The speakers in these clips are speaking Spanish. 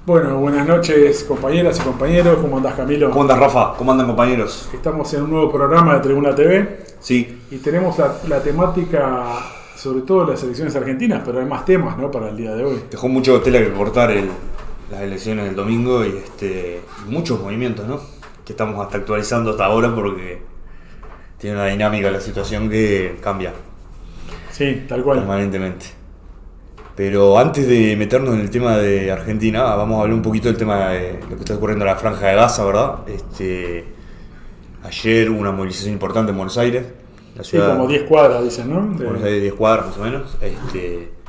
Bueno, buenas noches compañeras y compañeros, ¿cómo andás Camilo? ¿Cómo andás Rafa? ¿Cómo andan compañeros? Estamos en un nuevo programa de Tribuna TV. Sí. Y tenemos la temática, sobre todo las elecciones argentinas, pero hay más temas, ¿no?, para el día de hoy. Dejó mucho tela que cortar las elecciones del domingo y muchos movimientos, ¿no? Que estamos hasta actualizando hasta ahora porque tiene una dinámica la situación que cambia. Sí, tal cual. Permanentemente. Pero antes de meternos en el tema de Argentina, vamos a hablar un poquito del tema de lo que está ocurriendo en la Franja de Gaza, ¿verdad? Ayer hubo una movilización importante en Buenos Aires. La ciudad, sí, como 10 cuadras, dicen, ¿no? Buenos Aires, 10 cuadras más o menos.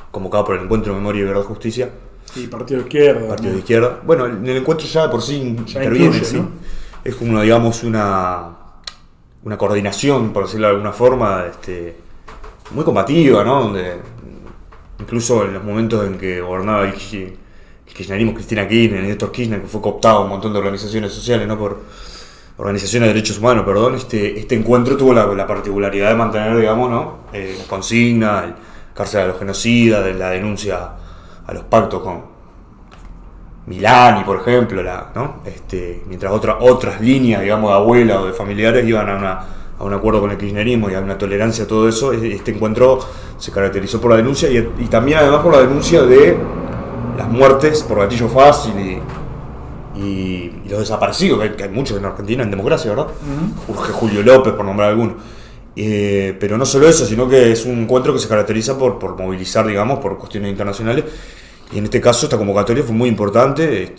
Convocado por el Encuentro de Memoria y Verdad y Justicia. Y Partido de Izquierda. Partido de Izquierda. Bueno, en el encuentro ya de por sí ya interviene, incluye, ¿sí? ¿no? Es como, digamos, una coordinación, por decirlo de alguna forma, muy combativa, ¿no? Donde incluso en los momentos en que gobernaba el kirchnerismo, Cristina Kirchner, Néstor Kirchner, que fue cooptado un montón de organizaciones sociales, ¿no? Por organizaciones de derechos humanos, perdón, este encuentro tuvo la particularidad de mantener, digamos, ¿no? La consigna, el cárcel a los genocidas, de la denuncia a los pactos con Milani, por ejemplo, ¿no? Mientras otras líneas, digamos, de abuela o de familiares iban a un acuerdo con el kirchnerismo y a una tolerancia a todo eso. Este encuentro se caracterizó por la denuncia y también además por la denuncia de las muertes por gatillo fácil y los desaparecidos, que hay muchos en Argentina, en democracia, ¿verdad? Uh-huh. Jorge Julio López, por nombrar alguno. Pero no solo eso, sino que es un encuentro que se caracteriza por movilizar, digamos, por cuestiones internacionales. Y en este caso esta convocatoria fue muy importante.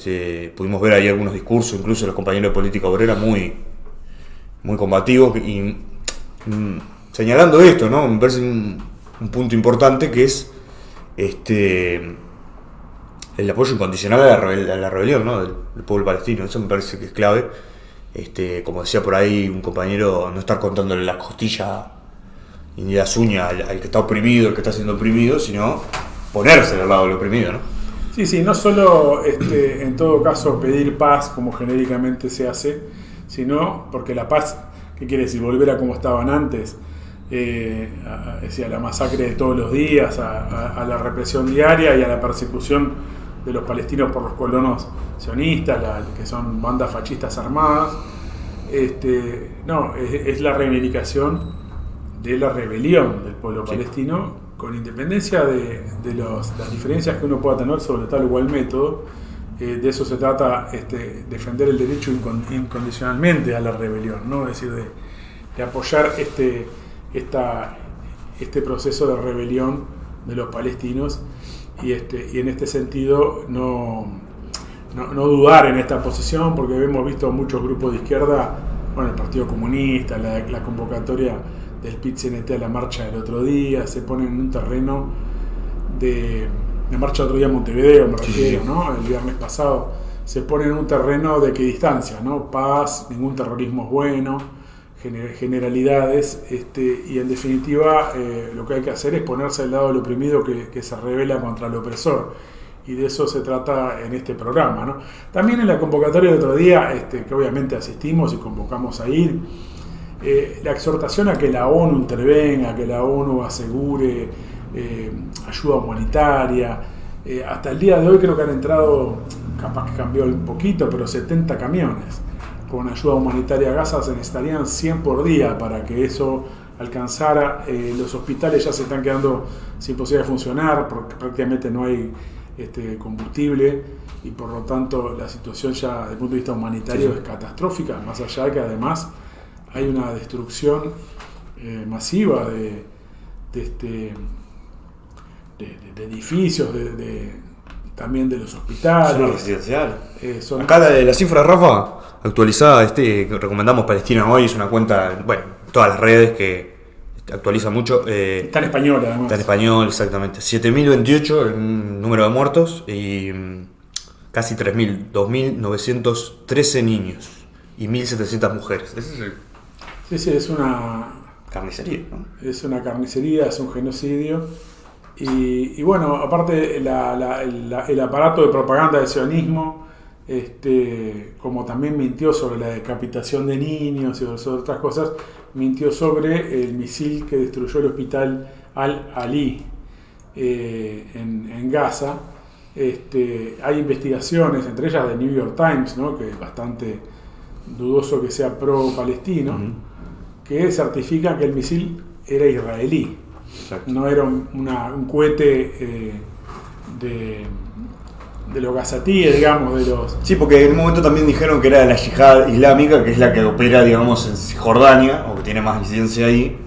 Pudimos ver ahí algunos discursos, incluso los compañeros de política obrera muy combativos y señalando esto, ¿no? Me parece un punto importante que es el apoyo incondicional a la rebelión, ¿no? del pueblo palestino. Eso me parece que es clave. Como decía por ahí un compañero, no estar contándole las costillas y ni las uñas al que está oprimido, al que está siendo oprimido, sino ponerse al lado del oprimido, ¿no? Sí, no solo en todo caso pedir paz como genéricamente se hace, sino porque la paz, ¿qué quiere decir? Volver a como estaban antes, a la masacre de todos los días, a la represión diaria y a la persecución de los palestinos por los colonos sionistas, que son bandas fascistas armadas. No, es la reivindicación de la rebelión del pueblo palestino, con independencia de las diferencias que uno pueda tener sobre tal o cual método. De eso se trata, defender el derecho incondicionalmente a la rebelión, ¿no? Es decir, de apoyar este proceso de rebelión de los palestinos y en este sentido no dudar en esta posición, porque hemos visto muchos grupos de izquierda, bueno, el Partido Comunista, la convocatoria del PIT-CNT a la marcha del otro día, se ponen en un terreno de marcha otro día en Montevideo, me refiero, ¿no? El viernes pasado, se pone en un terreno de equidistancia, ¿no? Paz, ningún terrorismo es bueno, generalidades, y en definitiva lo que hay que hacer es ponerse al lado del oprimido que se rebela contra el opresor, y de eso se trata en este programa, ¿no? También en la convocatoria del otro día, que obviamente asistimos y convocamos a ir, la exhortación a que la ONU intervenga, a que la ONU asegure ayuda humanitaria. Hasta el día de hoy creo que han entrado, capaz que cambió un poquito, pero 70 camiones con ayuda humanitaria a Gaza. Se necesitarían 100 por día para que eso alcanzara. Los hospitales ya se están quedando sin posibilidad de funcionar porque prácticamente no hay combustible, y por lo tanto la situación ya desde el punto de vista humanitario es catastrófica, más allá de que además hay una destrucción masiva de edificios, también de los hospitales. Zona residencial. Acá la cifra, Rafa, actualizada, que recomendamos Palestina Hoy, es una cuenta, bueno, todas las redes que actualiza mucho. Está en español, además. Está en español, exactamente. 7.028 el número de muertos y casi 3.000, 2.913 niños y 1.700 mujeres. Ese es el... Sí, es una carnicería, ¿no? Es una carnicería, es un genocidio. Y bueno, aparte el aparato de propaganda del sionismo, como también mintió sobre la decapitación de niños y sobre otras cosas, mintió sobre el misil que destruyó el hospital Al-Ali en Gaza, Hay investigaciones, entre ellas de New York Times, ¿no? Que es bastante dudoso que sea pro-palestino, que certifican que el misil era israelí. Exacto. No era un cohete de los gazatíes, digamos, de los... Sí, porque en un momento también dijeron que era de la yihad islámica, que es la que opera, digamos, en Jordania, o que tiene más incidencia ahí.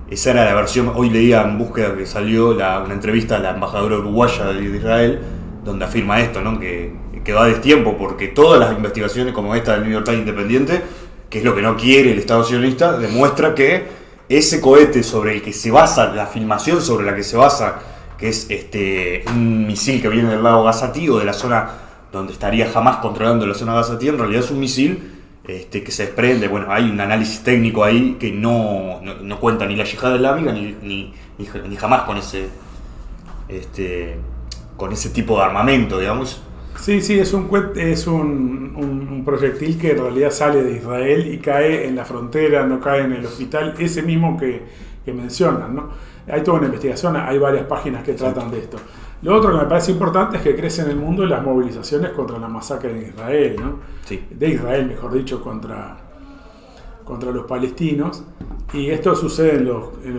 Esa era la versión, hoy leía en búsqueda que salió una entrevista a la embajadora uruguaya de Israel, donde afirma esto, ¿no? Que va a destiempo, porque todas las investigaciones como esta del New York Times Independiente, que es lo que no quiere el Estado sionista, demuestra que ese cohete sobre el que se basa, la filmación sobre la que se basa, que es un misil que viene del lago Gazatí o de la zona donde estaría Hamás controlando la zona Gazatí, en realidad es un misil que se desprende. Bueno, hay un análisis técnico ahí que no cuenta ni la yihad islámica ni Hamás con ese tipo de armamento, digamos. Sí, es un proyectil que en realidad sale de Israel y cae en la frontera, no cae en el hospital, ese mismo que mencionan, ¿no? Hay toda una investigación, hay varias páginas que tratan de esto. Lo otro que me parece importante es que crece en el mundo las movilizaciones contra la masacre en Israel, ¿no? Sí. De Israel, mejor dicho, contra los palestinos. Y esto sucede en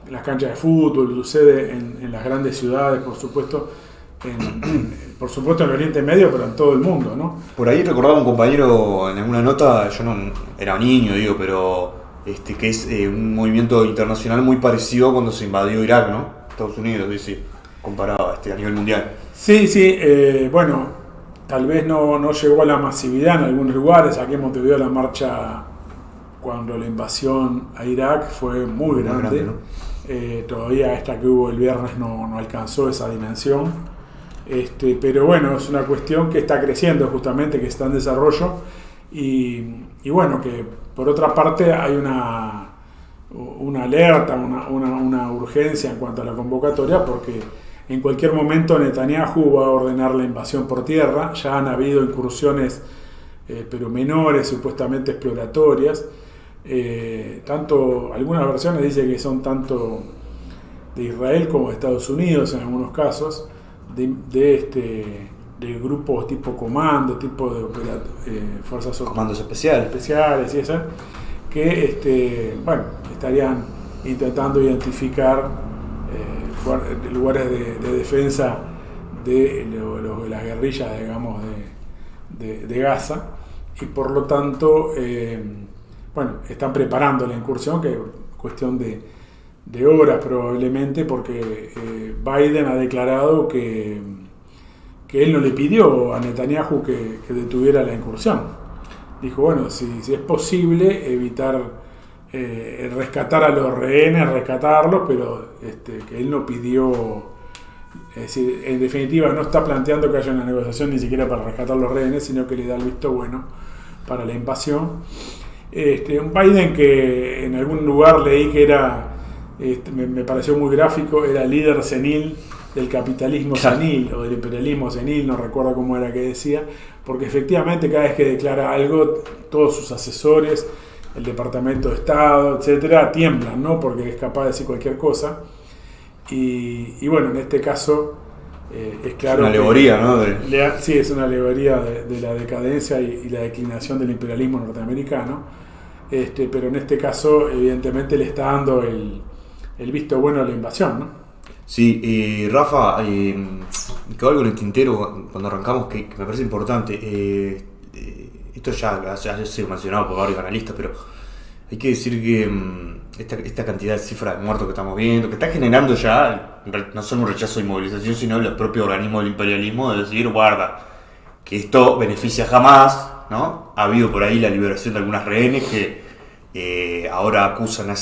las canchas de fútbol, sucede en las grandes ciudades, por supuesto, en Oriente Medio, pero en todo el mundo, ¿no? Por ahí recordaba un compañero en alguna nota, yo no era niño, pero que es un movimiento internacional muy parecido a cuando se invadió Irak, ¿no? Estados Unidos, dice, comparado a nivel mundial. Sí, bueno, tal vez no llegó a la masividad en algunos lugares. Aquí en Montevideo la marcha cuando la invasión a Irak fue muy grande, ¿no? Todavía esta que hubo el viernes no alcanzó esa dimensión. Pero bueno, es una cuestión que está creciendo justamente, que está en desarrollo y bueno, que por otra parte hay una alerta, una urgencia en cuanto a la convocatoria, porque en cualquier momento Netanyahu va a ordenar la invasión por tierra. Ya han habido incursiones pero menores, supuestamente exploratorias, algunas versiones dicen que son tanto de Israel como de Estados Unidos en algunos casos, de grupos tipo comando, tipo de fuerzas comandos especiales y esas, que estarían intentando identificar lugares de defensa de las guerrillas, digamos, de Gaza, y por lo tanto están preparando la incursión, que es cuestión de horas probablemente, porque Biden ha declarado que él no le pidió a Netanyahu que detuviera la incursión. Dijo, bueno, si es posible evitar rescatar a los rehenes, rescatarlos, pero que él no pidió, es decir, en definitiva no está planteando que haya una negociación ni siquiera para rescatar los rehenes, sino que le da el visto bueno para la invasión. Un Biden que en algún lugar leí que era, me pareció muy gráfico, era líder senil del capitalismo senil o del imperialismo senil, no recuerdo cómo era que decía, porque efectivamente cada vez que declara algo, todos sus asesores, el Departamento de Estado, etcétera, tiemblan, ¿no? Porque es capaz de decir cualquier cosa. Y bueno, en este caso es claro. Es una alegoría, ¿no? Sí, es una alegoría de la decadencia y la declinación del imperialismo norteamericano. Pero en este caso, evidentemente, le está dando el visto bueno a la invasión, ¿no? Sí, Rafa, quedó algo en el tintero cuando arrancamos que me parece importante. Esto ya ha sido mencionado por varios analistas, pero hay que decir que esta cantidad de cifras de muertos que estamos viendo, que está generando ya no solo un rechazo y movilización, sino el propio organismo del imperialismo de decir, guarda, que esto beneficia jamás, ¿no? Ha habido por ahí la liberación de algunas rehenes que ahora acusan en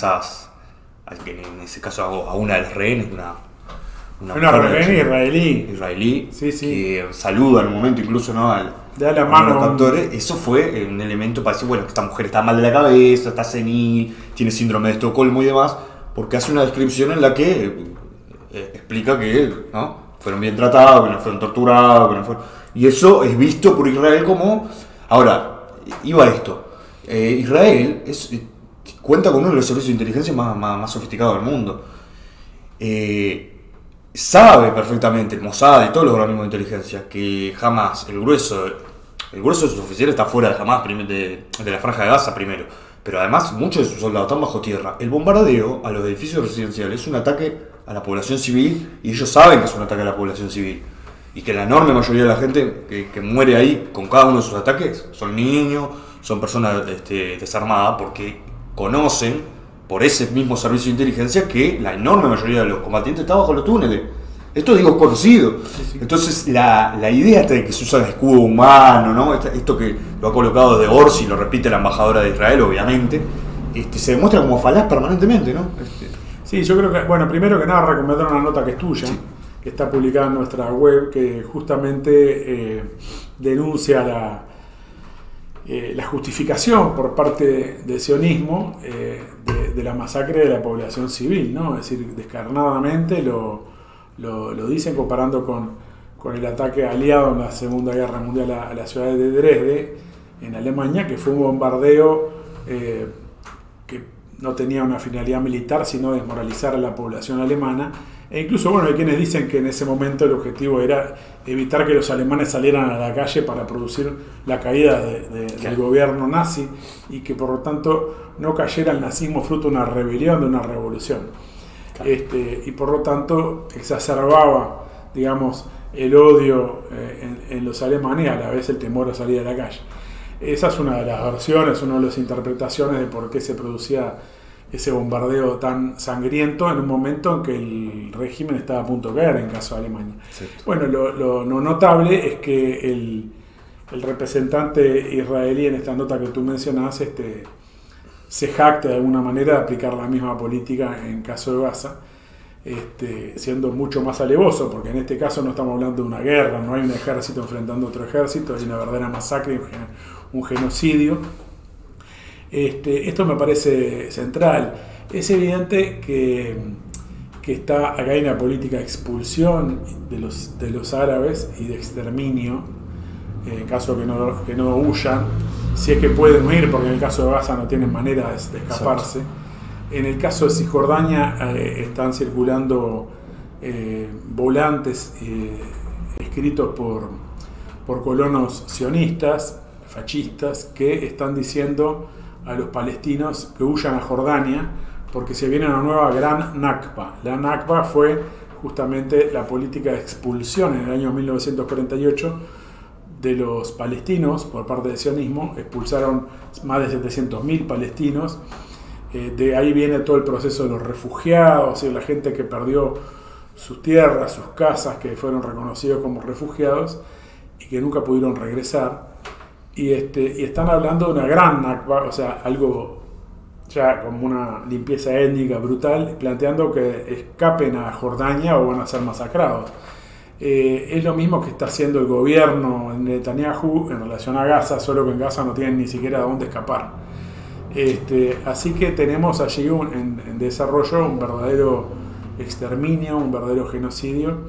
ese caso a una de las rehenes, una rehén israelí, sí. Que saluda en un momento incluso, ¿no? Da la mano a los actores. Eso fue un elemento para decir, bueno, que esta mujer está mal de la cabeza, está senil, tiene síndrome de Estocolmo y demás, porque hace una descripción en la que explica que no fueron bien tratados, que no fueron torturados, y eso es visto por Israel como... Ahora, iba a esto. Israel cuenta con uno de los servicios de inteligencia más sofisticados del mundo. sabe perfectamente, el Mossad y todos los organismos de inteligencia, que Hamas, el grueso de sus oficiales está fuera de Hamas, de la Franja de Gaza primero. Pero además muchos de sus soldados están bajo tierra. El bombardeo a los edificios residenciales es un ataque a la población civil, y ellos saben que es un ataque a la población civil. Y que la enorme mayoría de la gente que muere ahí con cada uno de sus ataques son niños, son personas desarmadas, porque conocen por ese mismo servicio de inteligencia que la enorme mayoría de los combatientes está bajo los túneles. Esto digo conocido. Sí. Entonces la idea de que se usa el escudo humano, ¿no? Esto que lo ha colocado de Orsi, lo repite la embajadora de Israel, obviamente, se demuestra como falaz permanentemente, ¿no? Sí, yo creo que, bueno, primero que nada recomendar una nota que es tuya, sí, que está publicada en nuestra web, que justamente denuncia la justificación por parte del sionismo de la masacre de la población civil, ¿no? Es decir, descarnadamente lo dicen comparando con el ataque aliado en la Segunda Guerra Mundial a la ciudad de Dresde, en Alemania, que fue un bombardeo que no tenía una finalidad militar, sino desmoralizar a la población alemana. E incluso, bueno, hay quienes dicen que en ese momento el objetivo era evitar que los alemanes salieran a la calle para producir la caída del gobierno nazi, y que por lo tanto no cayera el nazismo fruto de una rebelión, de una revolución. Y por lo tanto exacerbaba, digamos, el odio en los alemanes, y a la vez el temor a salir a la calle. Esa es una de las versiones, una de las interpretaciones de por qué se producía ese bombardeo tan sangriento en un momento en que el régimen estaba a punto de caer, en caso de Alemania. Sí. Bueno, lo notable es que el representante israelí en esta nota que tú mencionás se jacta de alguna manera de aplicar la misma política en caso de Gaza, siendo mucho más alevoso, porque en este caso no estamos hablando de una guerra, no hay un ejército enfrentando a otro ejército, hay una verdadera masacre, un genocidio. Esto me parece central. Es evidente que acá hay una política de expulsión de los árabes y de exterminio, en caso que no huyan, si es que pueden huir, porque en el caso de Gaza no tienen manera de escaparse. Exacto. En el caso de Cisjordania están circulando volantes escritos por colonos sionistas, fascistas, que están diciendo a los palestinos que huyan a Jordania porque se viene una nueva gran Nakba. La Nakba fue justamente la política de expulsión en el año 1948 de los palestinos por parte del sionismo. Expulsaron más de 700.000 palestinos. De ahí viene todo el proceso de los refugiados, la gente que perdió sus tierras, sus casas, que fueron reconocidos como refugiados y que nunca pudieron regresar. Y están hablando de una gran Nakba, o sea, algo ya como una limpieza étnica brutal, planteando que escapen a Jordania o van a ser masacrados. Es lo mismo que está haciendo el gobierno de Netanyahu en relación a Gaza, solo que en Gaza no tienen ni siquiera dónde escapar. Así que tenemos allí en desarrollo un verdadero exterminio, un verdadero genocidio,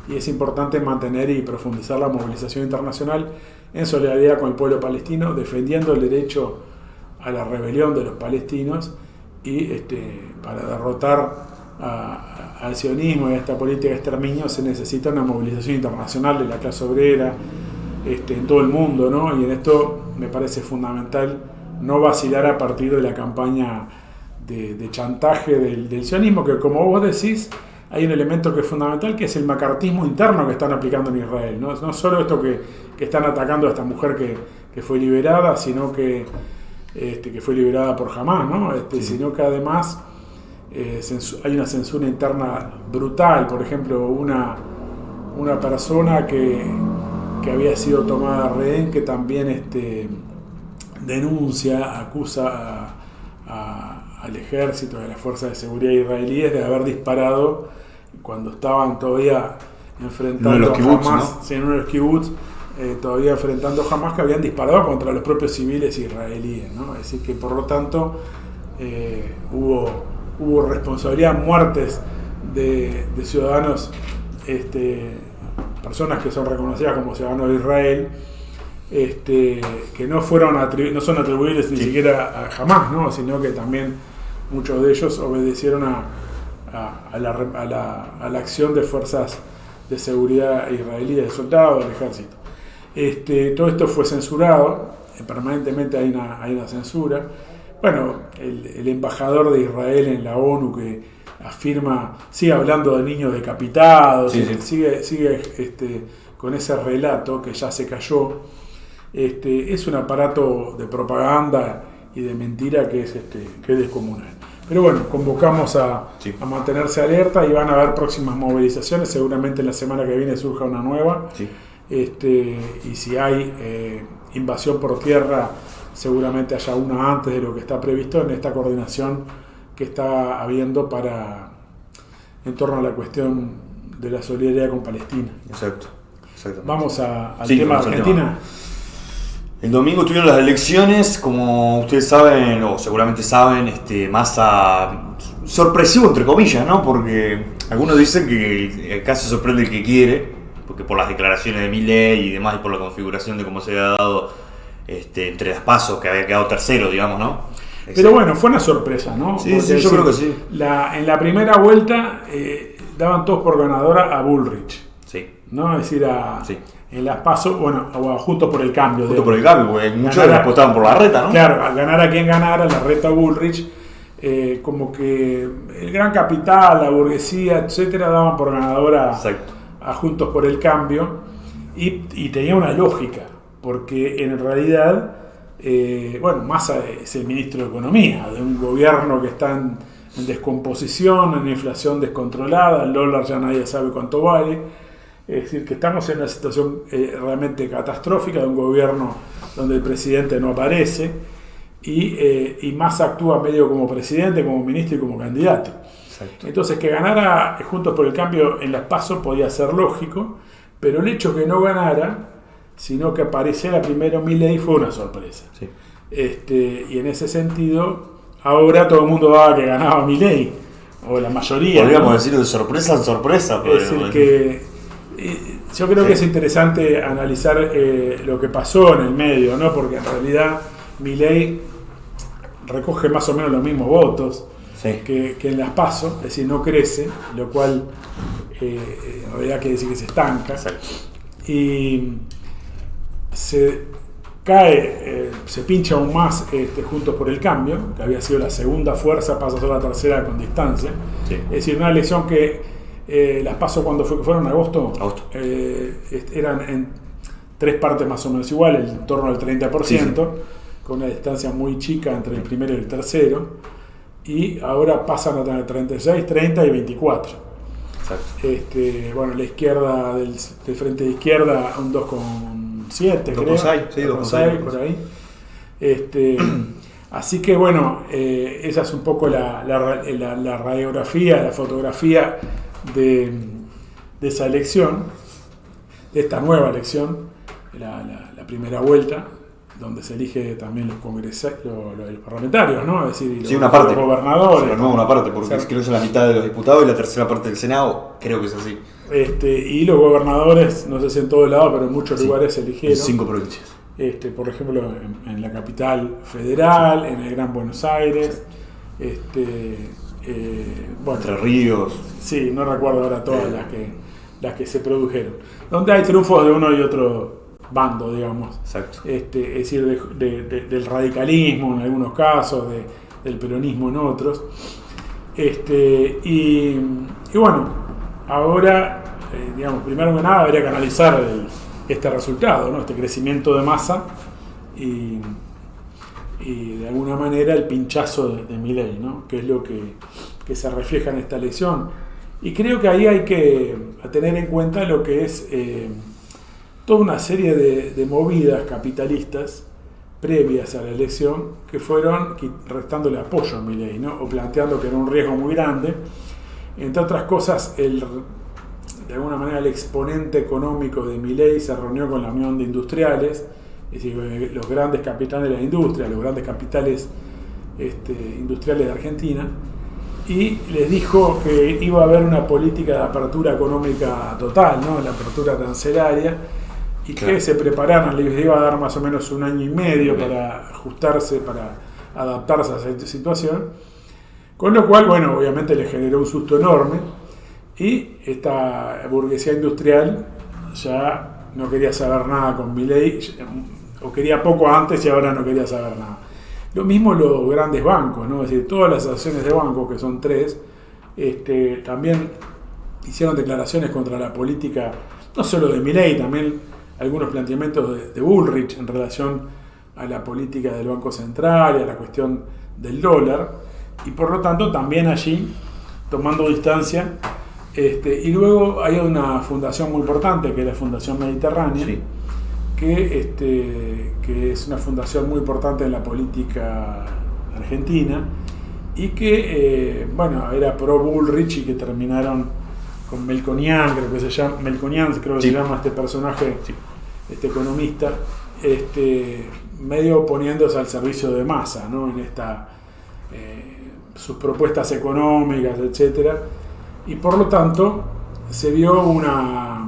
y es importante mantener y profundizar la movilización internacional en solidaridad con el pueblo palestino, defendiendo el derecho a la rebelión de los palestinos, y para derrotar al sionismo y a esta política de exterminio se necesita una movilización internacional de la clase obrera en todo el mundo, ¿no? Y en esto me parece fundamental no vacilar a partir de la campaña de chantaje del sionismo, que como vos decís, hay un elemento que es fundamental, que es el macartismo interno que están aplicando en Israel. No solo esto que están atacando a esta mujer que fue liberada, sino que fue liberada por Hamas, ¿no? Sí. Sino que además hay una censura interna brutal. Por ejemplo, una persona que había sido tomada rehén, que también denuncia, acusa al ejército, a las fuerzas de seguridad israelíes de haber disparado cuando estaban todavía enfrentando a Hamas, ¿no? En uno de los kibbutz, todavía enfrentando a Hamas, que habían disparado contra los propios civiles israelíes, ¿no? Es decir, que por lo tanto hubo responsabilidad, muertes de ciudadanos, personas que son reconocidas como ciudadanos de Israel, que no son atribuibles ni siquiera a Hamas, ¿no? Sino que también muchos de ellos obedecieron a a la acción de fuerzas de seguridad israelíes, de soldados, del ejército. Todo esto fue censurado, permanentemente hay una censura. Bueno, el embajador de Israel en la ONU que afirma, sigue hablando de niños decapitados, sigue con ese relato que ya se cayó. Es un aparato de propaganda y de mentira que es descomunal. Pero bueno, convocamos a mantenerse alerta y van a haber próximas movilizaciones, seguramente en la semana que viene surja una nueva. Sí. Y si hay invasión por tierra, seguramente haya una antes de lo que está previsto en esta coordinación que está habiendo en torno a la cuestión de la solidaridad con Palestina. Exacto. Vamos al tema de Argentina. El domingo tuvieron las elecciones, como ustedes saben, o seguramente saben, Massa sorpresivo entre comillas, ¿no? Porque algunos dicen que el caso sorprende el que quiere, porque por las declaraciones de Milei y demás, y por la configuración de cómo se había dado entre las PASO, que había quedado tercero, digamos, ¿no? Pero bueno, fue una sorpresa, ¿no? Sí, yo creo que sí. En la primera vuelta daban todos por ganadora a Bullrich. Sí. ¿No? Es decir, en las PASO, o a Juntos por el Cambio. Juntos por el Cambio, porque muchos apostaban por la reta, ¿no? Claro, al ganar a quien ganara, la reta Bullrich, como que el gran capital, la burguesía, etcétera, daban por ganadora a Juntos por el Cambio, y tenía una lógica, porque en realidad, Massa es el ministro de Economía, de un gobierno que está en descomposición, en inflación descontrolada, el dólar ya nadie sabe cuánto vale. Es decir, que estamos en una situación realmente catastrófica de un gobierno donde el presidente no aparece y Massa actúa medio como presidente, como ministro y como candidato. Exacto. Entonces, que ganara Juntos por el Cambio en las PASO podía ser lógico, pero el hecho que no ganara, sino que apareciera primero Milei, fue una sorpresa. Sí. Y en ese sentido, ahora todo el mundo daba que ganaba Milei, o la mayoría. Podríamos decir de sorpresa en sorpresa. Es decir, que yo creo que es interesante analizar lo que pasó en el medio, ¿no? Porque en realidad Milei recoge más o menos los mismos votos que en las PASO, es decir, no crece, lo cual en realidad quiere decir que se estanca. Exacto. Y se cae, se pincha aún más Juntos por el Cambio, que había sido la segunda fuerza, pasa a ser la tercera con distancia. Sí. Es decir, una elección que las PASO cuando fueron en agosto. Eran en 3 partes más o menos iguales, en torno al 30%, con una distancia muy chica entre el primero y el tercero, y ahora pasan a tener 36, 30 y 24. Exacto. La izquierda del frente de izquierda un 2,7 creo, 2,6 por ahí. Así que esa es un poco la radiografía, la fotografía de esa elección, de esta nueva elección, la primera vuelta, donde se elige también los parlamentarios, ¿no? Es decir, los gobernadores. Una parte, porque creo que es la mitad de los diputados y la tercera parte del Senado, creo que es así. Y los gobernadores, no sé si en todos lados, pero en muchos lugares se eligieron. En 5 provincias. Por ejemplo, en la capital federal, en el Gran Buenos Aires, Entre Ríos. Sí, no recuerdo ahora todas las que se produjeron. Donde hay triunfos de uno y otro bando, digamos. Exacto. Es decir, del radicalismo en algunos casos, del peronismo en otros. Ahora, primero que nada habría que analizar este resultado, ¿no? Este crecimiento de Massa y de alguna manera el pinchazo de Milei, ¿no? Que es lo que se refleja en esta elección. Y creo que ahí hay que tener en cuenta lo que es toda una serie de movidas capitalistas previas a la elección que fueron restándole apoyo a Milei, ¿no? O planteando que era un riesgo muy grande. Entre otras cosas, de alguna manera el exponente económico de Milei se reunió con la Unión de Industriales, es decir, los grandes capitales de la industria, los grandes capitales industriales de Argentina, y les dijo que iba a haber una política de apertura económica total, ¿no? La apertura arancelaria, y que se prepararan, les iba a dar más o menos 1 año y medio para ajustarse, para adaptarse a esa situación, Con lo cual, bueno, obviamente le generó un susto enorme y esta burguesía industrial ya no quería saber nada con Milei, o quería poco antes y ahora no quería saber nada. Lo mismo los grandes bancos, ¿no? Es decir, todas las acciones de bancos, que son 3, también hicieron declaraciones contra la política, no solo de Milei, también algunos planteamientos de Bullrich en relación a la política del Banco Central y a la cuestión del dólar, y por lo tanto también allí tomando distancia. Y luego hay una fundación muy importante, que es la Fundación Mediterránea, Sí. que es una fundación muy importante en la política argentina y que, era pro Bullrich y que terminaron con Melconian, creo que se llama, se llama este personaje, este economista, medio poniéndose al servicio de Massa, ¿no? En sus propuestas económicas, etcétera, y por lo tanto se vio una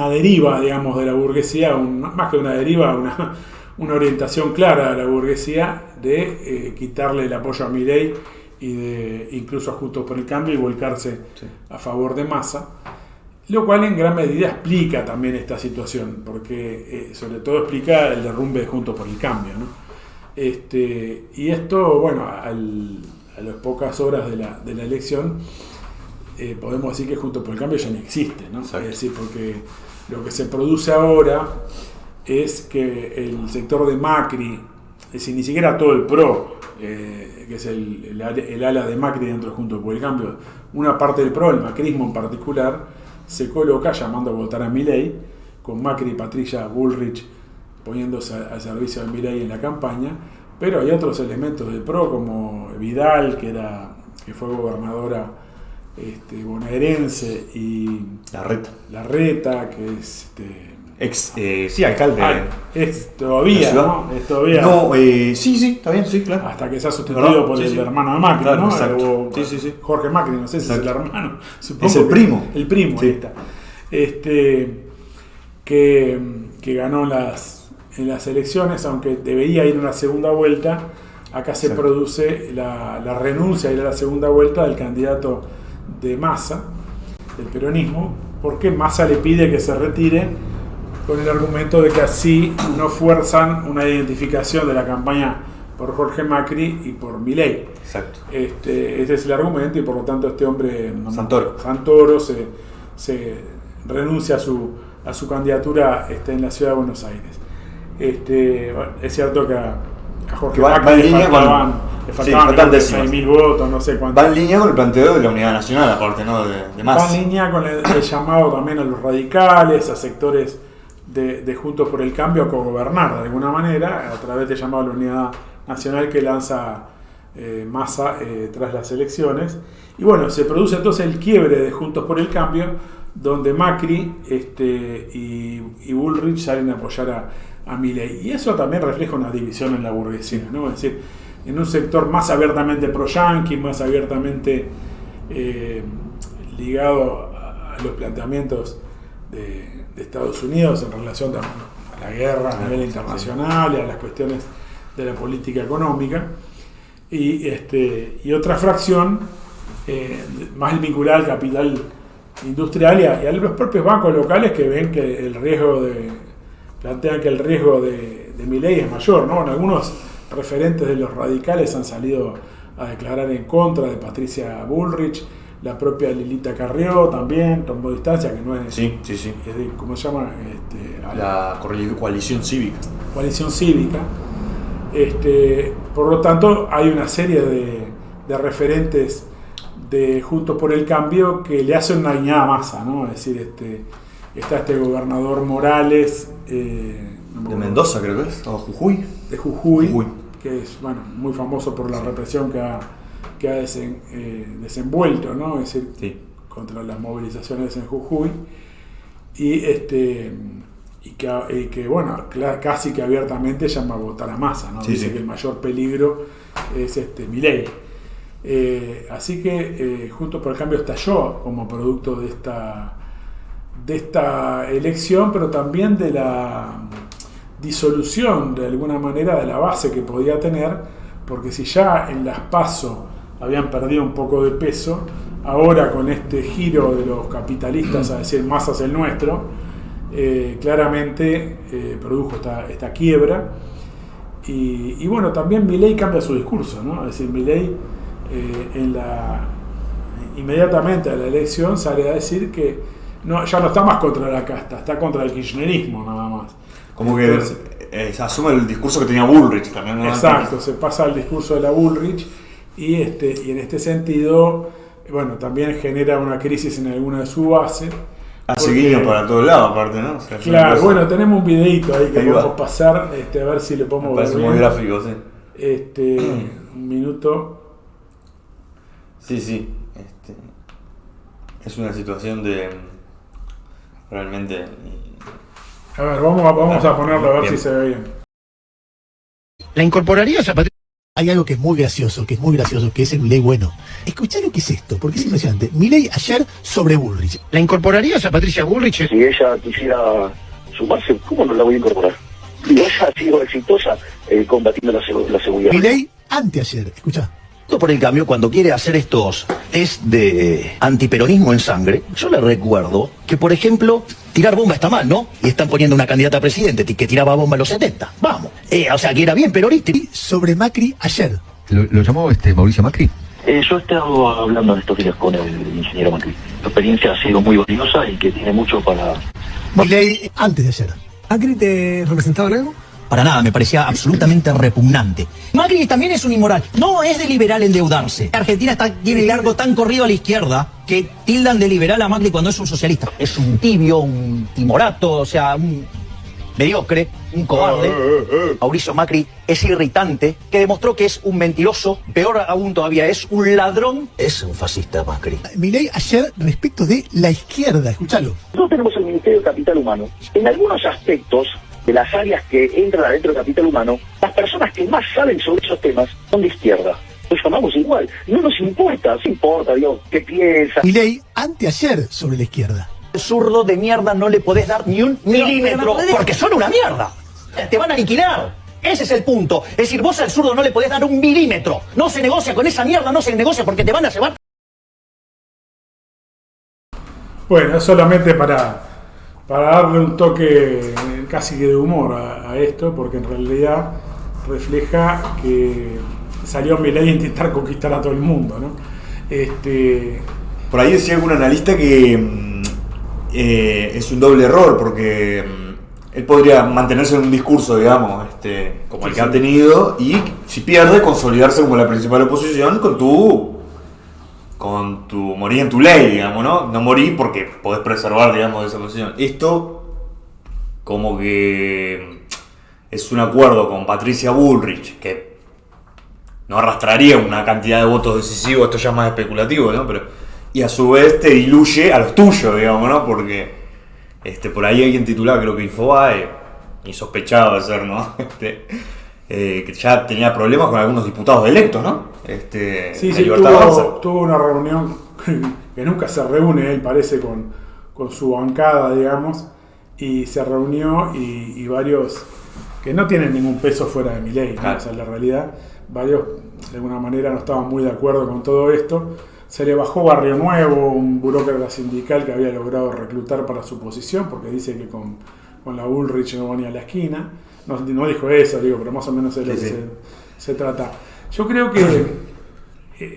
deriva, digamos, de la burguesía, más que una deriva, una orientación clara de la burguesía de quitarle el apoyo a Milei y de incluso a Juntos por el Cambio y volcarse a favor de Massa, lo cual en gran medida explica también esta situación, porque sobre todo explica el derrumbe de Juntos por el Cambio, ¿no? Y esto, bueno, a las pocas horas de la elección, podemos decir que Juntos por el Cambio ya no existe, ¿no? Es decir, porque lo que se produce ahora es que el sector de Macri, es decir, ni siquiera todo el PRO, que es el ala de Macri dentro de Juntos por el Cambio, una parte del PRO, el macrismo en particular, se coloca llamando a votar a Milei, con Macri y Patricia Bullrich poniéndose al servicio de Milei en la campaña, pero hay otros elementos del PRO como Vidal, que fue gobernadora bonaerense, y Larreta, que es alcalde. Es todavía, ¿no? Es todavía. No, sí, está bien, sí, claro. Hasta que se ha sustituido por el hermano de Macri, claro, ¿no? Exacto. Sí. Jorge Macri, no sé si es el hermano. Supongo es el primo. El primo, sí. Ahí está. Que ganó en las elecciones, aunque debería ir a una segunda vuelta. Acá se produce la renuncia a ir a la segunda vuelta del candidato de Massa, del peronismo, porque Massa le pide que se retire con el argumento de que así no fuerzan una identificación de la campaña por Jorge Macri y por Milei. Exacto. Ese es el argumento, y por lo tanto este hombre, Santoro, se renuncia a su candidatura en la ciudad de Buenos Aires. Es cierto que a Jorge Macri le faltaban 6.000 votos, no sé cuánto. Va en línea con el planteo de la unidad nacional, aparte, ¿no? de Massa. Va en línea con el llamado también a los radicales, a sectores de Juntos por el Cambio, a cogobernar de alguna manera, a través del llamado a la unidad nacional que lanza Massa tras las elecciones. Y bueno, se produce entonces el quiebre de Juntos por el Cambio, donde Macri y Bullrich salen a apoyar a Milei. Y eso también refleja una división en la burguesía, ¿no? Es decir, en un sector más abiertamente pro-yanqui, más abiertamente ligado a los planteamientos de Estados Unidos en relación a la guerra a nivel internacional y a las cuestiones de la política económica, y otra fracción más vinculada al capital industrial y a los propios bancos locales, que ven que plantean que el riesgo de Milei es mayor, ¿no? Algunos referentes de los radicales han salido a declarar en contra de Patricia Bullrich. La propia Lilita Carrió también tomó distancia, que no es... Sí. Es de, ¿cómo se llama? La coalición cívica. Coalición cívica. Por lo tanto, hay una serie de referentes de Juntos por el Cambio que le hacen una guiñada a Massa, ¿no? Es decir, está este gobernador Morales... de Mendoza, creo que es, o Jujuy. De Jujuy, que es muy famoso por la represión que ha desenvuelto, ¿no? Es decir, contra las movilizaciones en Jujuy, y que casi que abiertamente llama a votar a Massa, ¿no? Dice que el mayor peligro es Milei. Así que Juntos por el Cambio estalló como producto de esta elección, pero también de la disolución de alguna manera de la base que podía tener, porque si ya en las PASO habían perdido un poco de peso. Ahora con este giro de los capitalistas a decir más hacia el nuestro, claramente produjo esta quiebra. Y bueno, también Milei cambia su discurso, ¿no? Es decir, Milei inmediatamente a la elección sale a decir que ya no está más contra la casta, está contra el kirchnerismo nada más. Como que asume el discurso que tenía Bullrich también, ¿no? Exacto, se pasa al discurso de la Bullrich y en este sentido, bueno, también genera una crisis en alguna de su base. Hace guiños para todos lados, aparte, ¿no? O sea, claro, bueno, tenemos un videito ahí que podemos pasar, a ver si le podemos ver. Parece muy gráfico, sí. Un minuto. Sí. Es una situación de realmente. A ver, vamos a ponerlo a ver si se ve bien. ¿La incorporarías a Patricia? Hay algo que es muy gracioso, que es el Milei bueno. Escuchá lo que es esto, porque es impresionante. Milei ayer sobre Bullrich. ¿La incorporarías a Patricia Bullrich? Si ella quisiera sumarse, ¿cómo no la voy a incorporar? Y ella ha sido exitosa combatiendo la seguridad. Milei anteayer, escuchá. Por el cambio, cuando quiere hacer estos test de antiperonismo en sangre, yo le recuerdo que, por ejemplo, tirar bomba está mal, ¿no? Y están poniendo una candidata a presidente que tiraba bomba en los 70. Vamos. O sea, que era bien peronista. Y sobre Macri ayer. ¿Lo llamó Mauricio Macri? Yo he estado hablando en estos días con el ingeniero Macri. La experiencia ha sido muy valiosa y que tiene mucho para... Milei antes de ayer. ¿Macri te representaba en algo? Para nada, me parecía absolutamente repugnante. Macri también es un inmoral. No es de liberal endeudarse. Argentina tiene el largo tan corrido a la izquierda que tildan de liberal a Macri cuando es un socialista. Es un tibio, un timorato, o sea, un mediocre, un cobarde. Mauricio Macri es irritante, que demostró que es un mentiroso, peor aún todavía, es un ladrón. Es un fascista Macri. Milei ayer respecto de la izquierda, escuchalo. Nosotros tenemos el Ministerio de Capital Humano. En algunos aspectos de las áreas que entran adentro del capital humano, las personas que más saben sobre esos temas son de izquierda. Los llamamos igual. No nos importa, Dios, qué piensa. Milei anteayer sobre la izquierda. El zurdo de mierda no le podés dar ni un milímetro, porque son una mierda. Te van a aniquilar. Ese es el punto. Es decir, vos al zurdo no le podés dar un milímetro. No se negocia con esa mierda, no se negocia porque te van a llevar. Bueno, es solamente para darle un toque casi que de humor a esto, porque en realidad refleja que salió Milei a intentar conquistar a todo el mundo, ¿no? Por ahí decía algún analista que es un doble error, porque él podría mantenerse en un discurso, digamos, como el que ha tenido, y si pierde, consolidarse como la principal oposición con tu morir en tu ley, digamos, ¿no? No morir porque podés preservar, digamos, esa posición. Esto como que es un acuerdo con Patricia Bullrich que no arrastraría una cantidad de votos decisivos, esto ya es más especulativo, ¿no? Y a su vez te diluye a los tuyos, digamos, ¿no? Porque por ahí alguien titulaba, creo que Infobae, insospechado de ser, ¿no? Que ya tenía problemas con algunos diputados electos, ¿no? Sí, tuvo una reunión que nunca se reúne, él parece, con su bancada, digamos, y se reunió y varios que no tienen ningún peso fuera de Milei, ¿no? Claro. O sea, la realidad, varios de alguna manera no estaban muy de acuerdo con todo esto. Se le bajó Barrio Nuevo, un burócrata sindical que había logrado reclutar para su posición, porque dice que con la Bullrich no venía a la esquina. No dijo eso, pero más o menos es lo que se trata. Yo creo que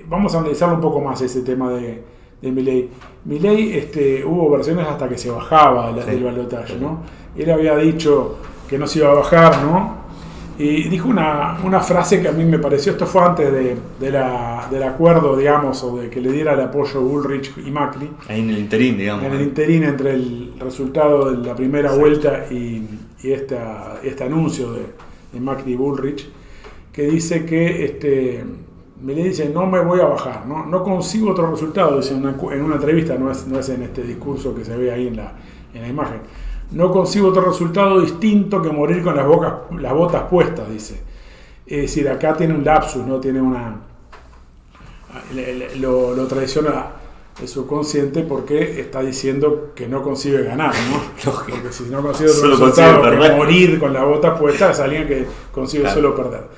vamos a analizarlo un poco más ese tema de Milei. Milei, hubo versiones hasta que se bajaba del balotaje, ¿no? Él había dicho que no se iba a bajar, ¿no? Y dijo una frase que a mí me pareció, esto fue antes del acuerdo, digamos, o de que le diera el apoyo Bullrich y Macri. Ahí en el interín, digamos. En el interín entre el resultado de la primera vuelta y este anuncio de Macri y Bullrich, que dice que Milei dice, no me voy a bajar, no consigo otro resultado, dice en una entrevista, no es en este discurso que se ve ahí en la imagen. No consigo otro resultado distinto que morir con las botas puestas, dice. Es decir, acá tiene un lapsus, ¿no? Tiene lo traiciona el subconsciente porque está diciendo que no consigue ganar, ¿no? Porque si no consigue otro resultado que morir con las botas puestas, es alguien que consigue solo perder.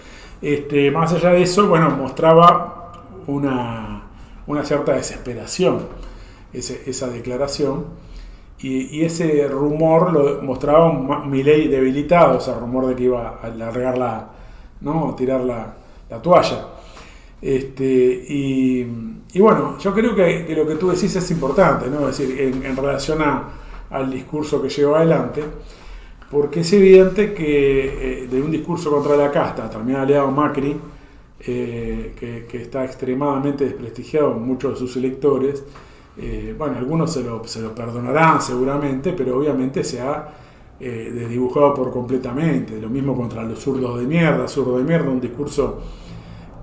Más allá de eso, bueno, mostraba una cierta desesperación esa declaración, y ese rumor lo mostraba un Milei debilitado, ese rumor de que iba a largar tirar la toalla. Y bueno, yo creo que lo que tú decís es importante, ¿no? Es decir, en relación al discurso que lleva adelante, porque es evidente que de un discurso contra la casta, también aliado Macri, que está extremadamente desprestigiado en muchos de sus electores, bueno, algunos se lo perdonarán seguramente, pero obviamente se ha desdibujado por completamente. Lo mismo contra los zurdos de mierda, un discurso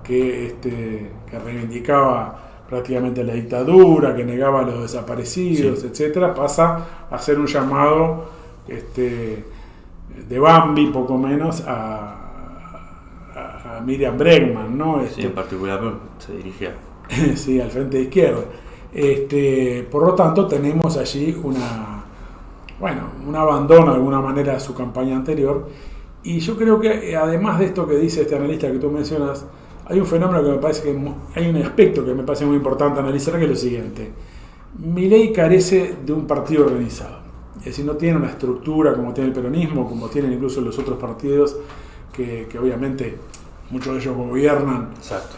que reivindicaba prácticamente la dictadura, que negaba a los desaparecidos, sí, etcétera, pasa a ser un llamado de Bambi, poco menos, a Miriam Bregman, ¿no? Sí, en particular se dirigía sí, al frente de izquierda. Por lo tanto, tenemos allí un abandono de alguna manera de su campaña anterior, y yo creo que además de esto que dice este analista que tú mencionas, hay un fenómeno que me parece que hay un aspecto que me parece muy importante analizar, que es lo siguiente: Milei carece de un partido organizado, es decir, no tiene una estructura como tiene el peronismo, como tienen incluso los otros partidos que obviamente muchos de ellos gobiernan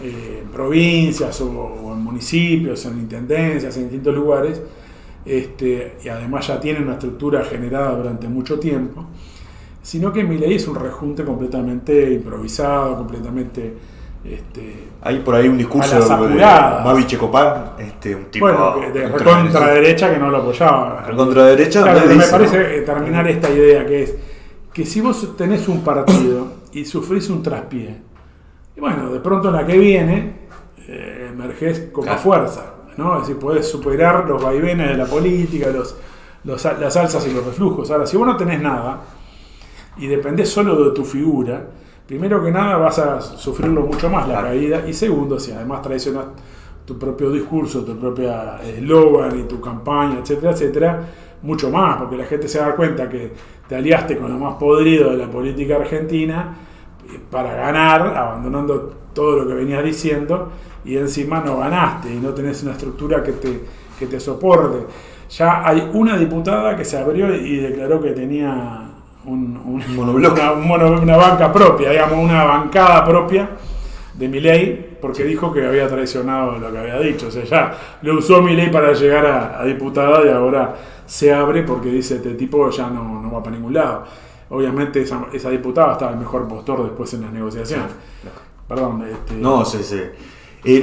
en provincias o en municipios, en intendencias, en distintos lugares, y además ya tienen una estructura generada durante mucho tiempo, sino que Milei es un rejunte completamente improvisado, completamente... hay por ahí un discurso de Babi Checopar, un tipo de recontraderecha que no lo apoyaba. Recontraderecha, claro, me parece terminar esta idea, que es que si vos tenés un partido y sufrís un traspié, y bueno, de pronto en la que viene emergés con más fuerza, ¿no? Es decir, podés superar los vaivenes de la política, las alzas y los reflujos. Ahora, si vos no tenés nada y dependés solo de tu figura, primero que nada vas a sufrirlo mucho más, la caída, y segundo, si además traicionas tu propio discurso, tu propia eslogan y tu campaña, etcétera, etcétera, mucho más, porque la gente se da cuenta que te aliaste con lo más podrido de la política argentina para ganar, abandonando todo lo que venías diciendo, y encima no ganaste y no tenés una estructura que te soporte. Ya hay una diputada que se abrió y declaró que tenía una banca propia, digamos, una bancada propia de Milei, porque dijo que había traicionado lo que había dicho. O sea, ya lo usó Milei para llegar a diputada, y ahora se abre porque dice: este tipo ya no va para ningún lado. Obviamente esa diputada estaba el mejor postor después en las negociaciones. Perdón. No, sí. Y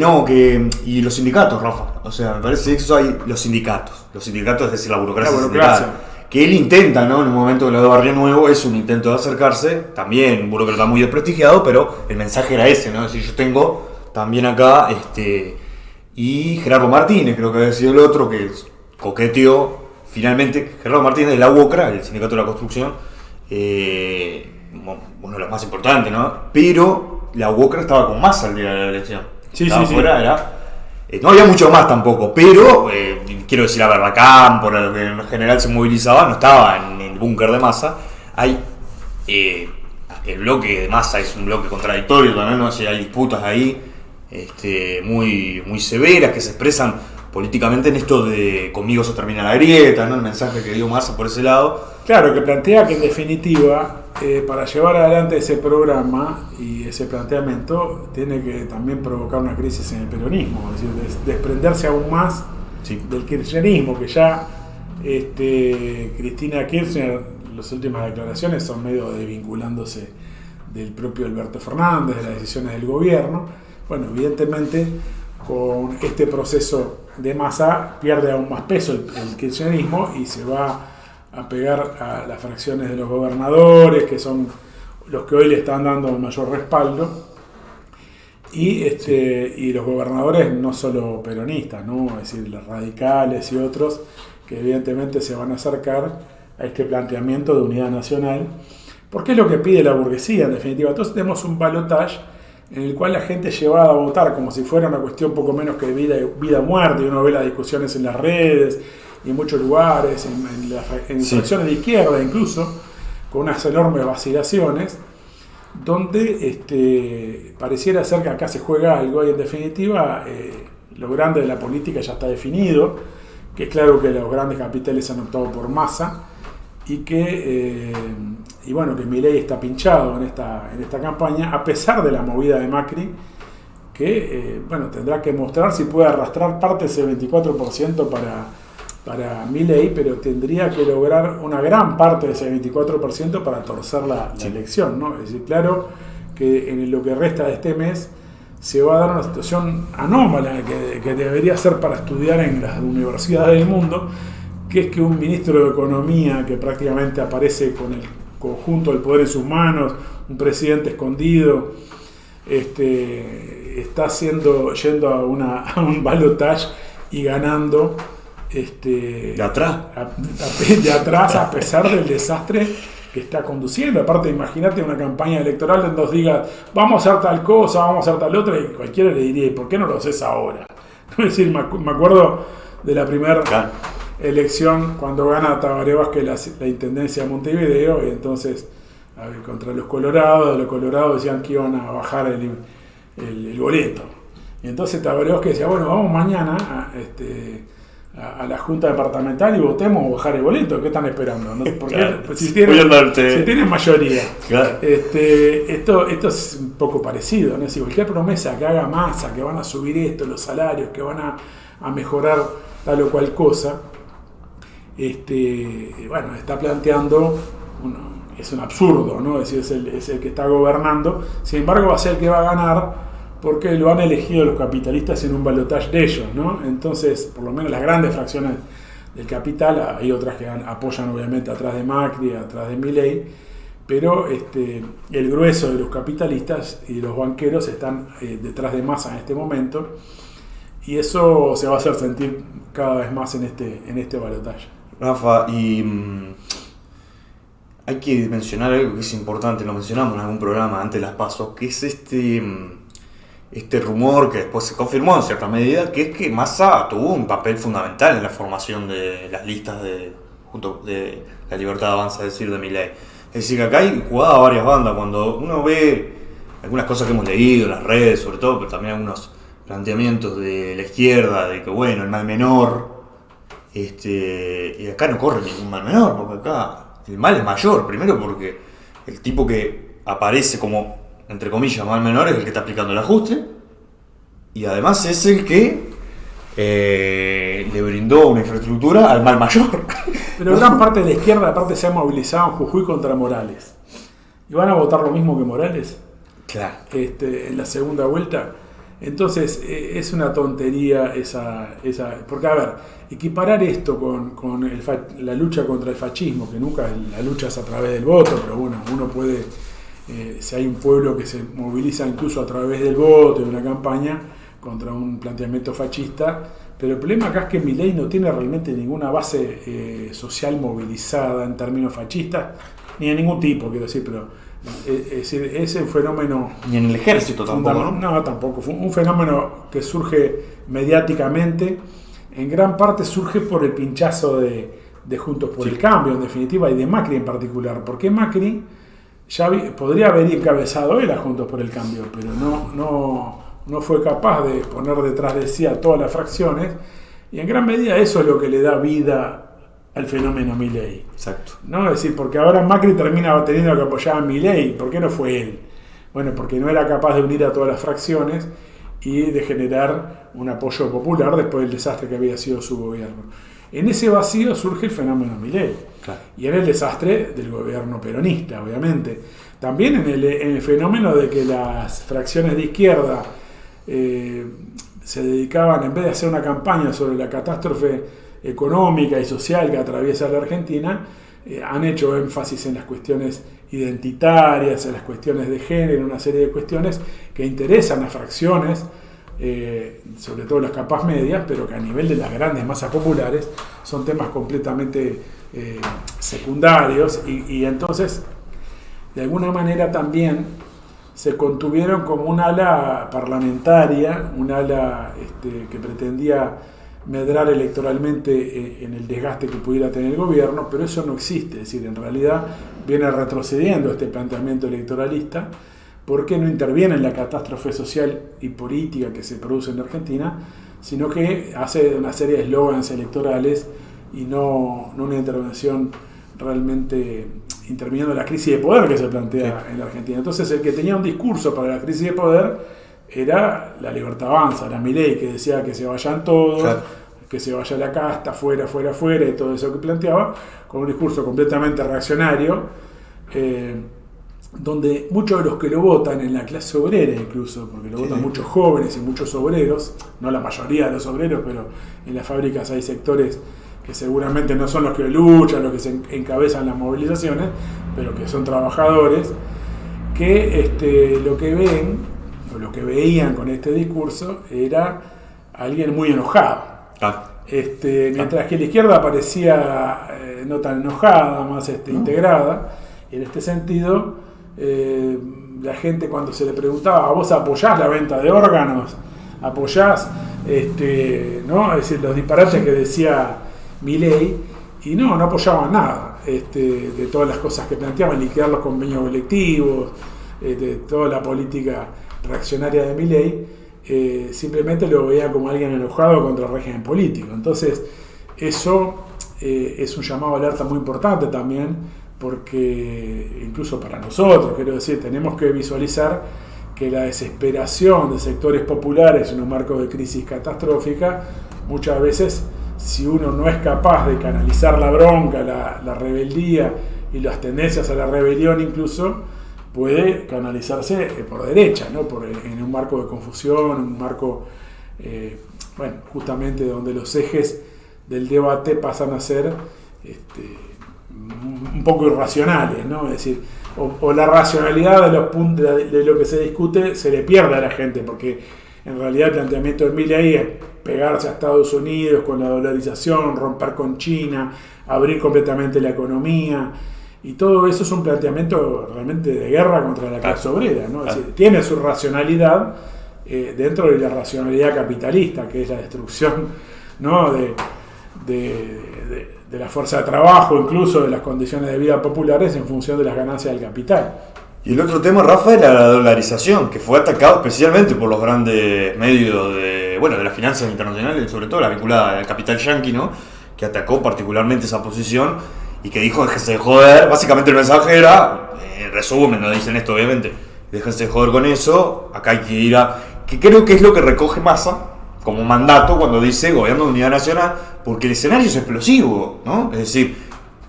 los sindicatos, Rafa. O sea, me parece que eso hay los sindicatos, es decir, la burocracia. Sindical, que él intenta, ¿no? En un momento que lo de Barrio Nuevo es un intento de acercarse, también un burócrata muy desprestigiado, pero el mensaje era ese, ¿no? Es decir, yo tengo también acá, y Gerardo Martínez, creo que había sido el otro, que coqueteó finalmente. Gerardo Martínez de la UOCRA, el Sindicato de la Construcción, uno de los más importantes, ¿no? Pero la UOCRA estaba con Massa el día de la elección. Estaba fuera. No había mucho más tampoco, pero quiero decir, a Barbacán, por lo que en general se movilizaba, no estaba en el búnker de Massa. Hay el bloque de Massa es un bloque contradictorio también, ¿no? O sea, hay disputas ahí muy, muy severas que se expresan políticamente en esto de conmigo se termina la grieta, ¿no? El mensaje que dio Massa por ese lado. Claro, que plantea que en definitiva, para llevar adelante ese programa y ese planteamiento, tiene que también provocar una crisis en el peronismo, es decir, desprenderse aún más del kirchnerismo, que ya Cristina Kirchner, las últimas declaraciones son medio desvinculándose del propio Alberto Fernández, de las decisiones del gobierno. Bueno, evidentemente con este proceso de Massa pierde aún más peso el kirchnerismo y se va a pegar a las fracciones de los gobernadores, que son los que hoy le están dando mayor respaldo, y los gobernadores no solo peronistas, ¿no? Es decir, los radicales y otros, que evidentemente se van a acercar a este planteamiento de unidad nacional, porque es lo que pide la burguesía en definitiva. Entonces tenemos un balotaje en el cual la gente es llevada a votar como si fuera una cuestión poco menos que vida o muerte, y uno ve las discusiones en las redes y en muchos lugares, en fracciones de izquierda incluso, con unas enormes vacilaciones, donde pareciera ser que acá se juega algo y en definitiva lo grande de la política ya está definido, que es claro que los grandes capitales han optado por Massa y que que Milei está pinchado en esta campaña a pesar de la movida de Macri, que tendrá que mostrar si puede arrastrar parte de ese 24% para Milei, pero tendría que lograr una gran parte de ese 24% para torcer la elección, ¿no? Es decir, claro que en lo que resta de este mes se va a dar una situación anómala que debería ser para estudiar en las universidades del mundo, que es que un ministro de Economía que prácticamente aparece con el conjunto del poder en sus manos, un presidente escondido, está yendo a un balotaje y ganando de atrás a pesar del desastre que está conduciendo. Aparte, imagínate una campaña electoral donde nos diga vamos a hacer tal cosa, vamos a hacer tal otra, y cualquiera le diría ¿por qué no lo haces ahora? Es decir, me acuerdo de la primera elección cuando gana Tabaré Vázquez la intendencia de Montevideo, y entonces contra los colorados decían que iban a bajar el boleto, y entonces Tabaré Vázquez decía bueno, vamos mañana a la Junta Departamental y votemos o bajar el boleto. ¿Qué están esperando? ¿No? Porque si tienen mayoría. Claro. Esto es un poco parecido, ¿no? Si cualquier promesa que haga Massa, que van a subir los salarios, que van a mejorar tal o cual cosa, está planteando es un absurdo, ¿no? Es decir, es el que está gobernando. Sin embargo, va a ser el que va a ganar, porque lo han elegido los capitalistas en un balotaje de ellos, ¿no? Entonces, por lo menos las grandes fracciones del capital, hay otras que apoyan obviamente atrás de Macri, atrás de Milei, pero el grueso de los capitalistas y los banqueros están detrás de Massa en este momento, y eso se va a hacer sentir cada vez más en este balotaje. Rafa, y hay que mencionar algo que es importante, lo mencionamos en algún programa antes de las PASO, que es este rumor que después se confirmó en cierta medida, que es que Massa tuvo un papel fundamental en la formación de las listas de La Libertad Avanza, es decir, de Milei. Es decir, que acá hay jugada a varias bandas. Cuando uno ve algunas cosas que hemos leído en las redes, sobre todo, pero también algunos planteamientos de la izquierda, de que bueno, el mal menor, y acá no corre ningún mal menor, porque acá el mal es mayor. Primero porque el tipo que aparece como, entre comillas, mal menor es el que está aplicando el ajuste, y además es el que le brindó una infraestructura al mal mayor. Pero gran parte de la izquierda aparte se ha movilizado en Jujuy contra Morales. ¿Y van a votar lo mismo que Morales? Claro. En la segunda vuelta. Entonces es una tontería esa porque, a ver, equiparar esto con la lucha contra el fascismo, que nunca la lucha es a través del voto, pero bueno, uno puede, si hay un pueblo que se moviliza incluso a través del voto, de una campaña contra un planteamiento fascista, pero el problema acá es que Milei no tiene realmente ninguna base social movilizada en términos fascistas, ni de ningún tipo, quiero decir, pero es un fenómeno... Ni en el ejército tampoco, ¿no? No, tampoco. Fue un fenómeno que surge mediáticamente, en gran parte surge por el pinchazo de Juntos por el Cambio, en definitiva, y de Macri en particular, porque Macri podría haber encabezado él a Juntos por el Cambio, pero no fue capaz de poner detrás de sí a todas las fracciones, y en gran medida eso es lo que le da vida al fenómeno Milei. Exacto. ¿No? Es decir, porque ahora Macri termina teniendo que apoyar a Milei. ¿Por qué no fue él? Bueno, porque no era capaz de unir a todas las fracciones y de generar un apoyo popular después del desastre que había sido su gobierno. En ese vacío surge el fenómeno Milei. Claro. Y en el desastre del gobierno peronista, obviamente. También en el fenómeno de que las fracciones de izquierda se dedicaban, en vez de hacer una campaña sobre la catástrofe económica y social que atraviesa la Argentina, han hecho énfasis en las cuestiones identitarias, en las cuestiones de género, una serie de cuestiones que interesan a fracciones, sobre todo las capas medias, pero que a nivel de las grandes masas populares son temas completamente secundarios, y entonces de alguna manera también se contuvieron como un ala parlamentaria, un ala que pretendía medrar electoralmente en el desgaste que pudiera tener el gobierno, pero eso no existe. Es decir, en realidad viene retrocediendo este planteamiento electoralista porque no interviene en la catástrofe social y política que se produce en Argentina, sino que hace una serie de eslogans electorales y no una intervención realmente interviniendo en la crisis de poder que se plantea en la Argentina. Entonces, el que tenía un discurso para la crisis de poder era la Libertad Avanza, era Milei, que decía que se vayan todos, claro, que se vaya la casta, fuera, y todo eso que planteaba, con un discurso completamente reaccionario, donde muchos de los que lo votan, en la clase obrera incluso, porque lo votan muchos jóvenes y muchos obreros, no la mayoría de los obreros, pero en las fábricas hay sectores que seguramente no son los que luchan, los que se encabezan las movilizaciones, pero que son trabajadores, que lo que ven, o lo que veían con este discurso, era alguien muy enojado. Mientras que la izquierda parecía no tan enojada, más integrada, y en este sentido, la gente cuando se le preguntaba, ¿vos apoyás la venta de órganos? ¿Apoyás ¿no? Es decir, los disparates que decía Milei? Y no apoyaban nada de todas las cosas que planteaban, liquidar los convenios colectivos, de toda la política reaccionaria de Milei, simplemente lo veía como alguien enojado contra el régimen político. Entonces, eso es un llamado a alerta muy importante también, porque incluso para nosotros, quiero decir, tenemos que visualizar que la desesperación de sectores populares en un marco de crisis catastrófica, muchas veces, si uno no es capaz de canalizar la bronca, la rebeldía y las tendencias a la rebelión incluso, puede canalizarse por derecha, ¿no? En un marco de confusión, un marco, justamente donde los ejes del debate pasan a ser un poco irracionales, ¿no? Es decir, o la racionalidad de los puntos de lo que se discute se le pierde a la gente, porque en realidad el planteamiento de Milei es pegarse a Estados Unidos con la dolarización, romper con China, abrir completamente la economía. Y todo eso es un planteamiento realmente de guerra contra la clase obrera, ¿no? Es decir, tiene su racionalidad dentro de la racionalidad capitalista, que es la destrucción, ¿no? de la fuerza de trabajo, incluso de las condiciones de vida populares en función de las ganancias del capital. Y el otro tema, Rafa, era la dolarización, que fue atacado especialmente por los grandes medios de las finanzas internacionales, sobre todo la vinculada al capital yanqui, ¿no? Que atacó particularmente esa posición y que dijo, déjense de joder. Básicamente el mensaje era, en resumen, no dicen esto obviamente, déjense de joder con eso, acá hay que ir a... que creo que es lo que recoge Massa como mandato cuando dice gobierno de unidad nacional, porque el escenario es explosivo, ¿no? Es decir,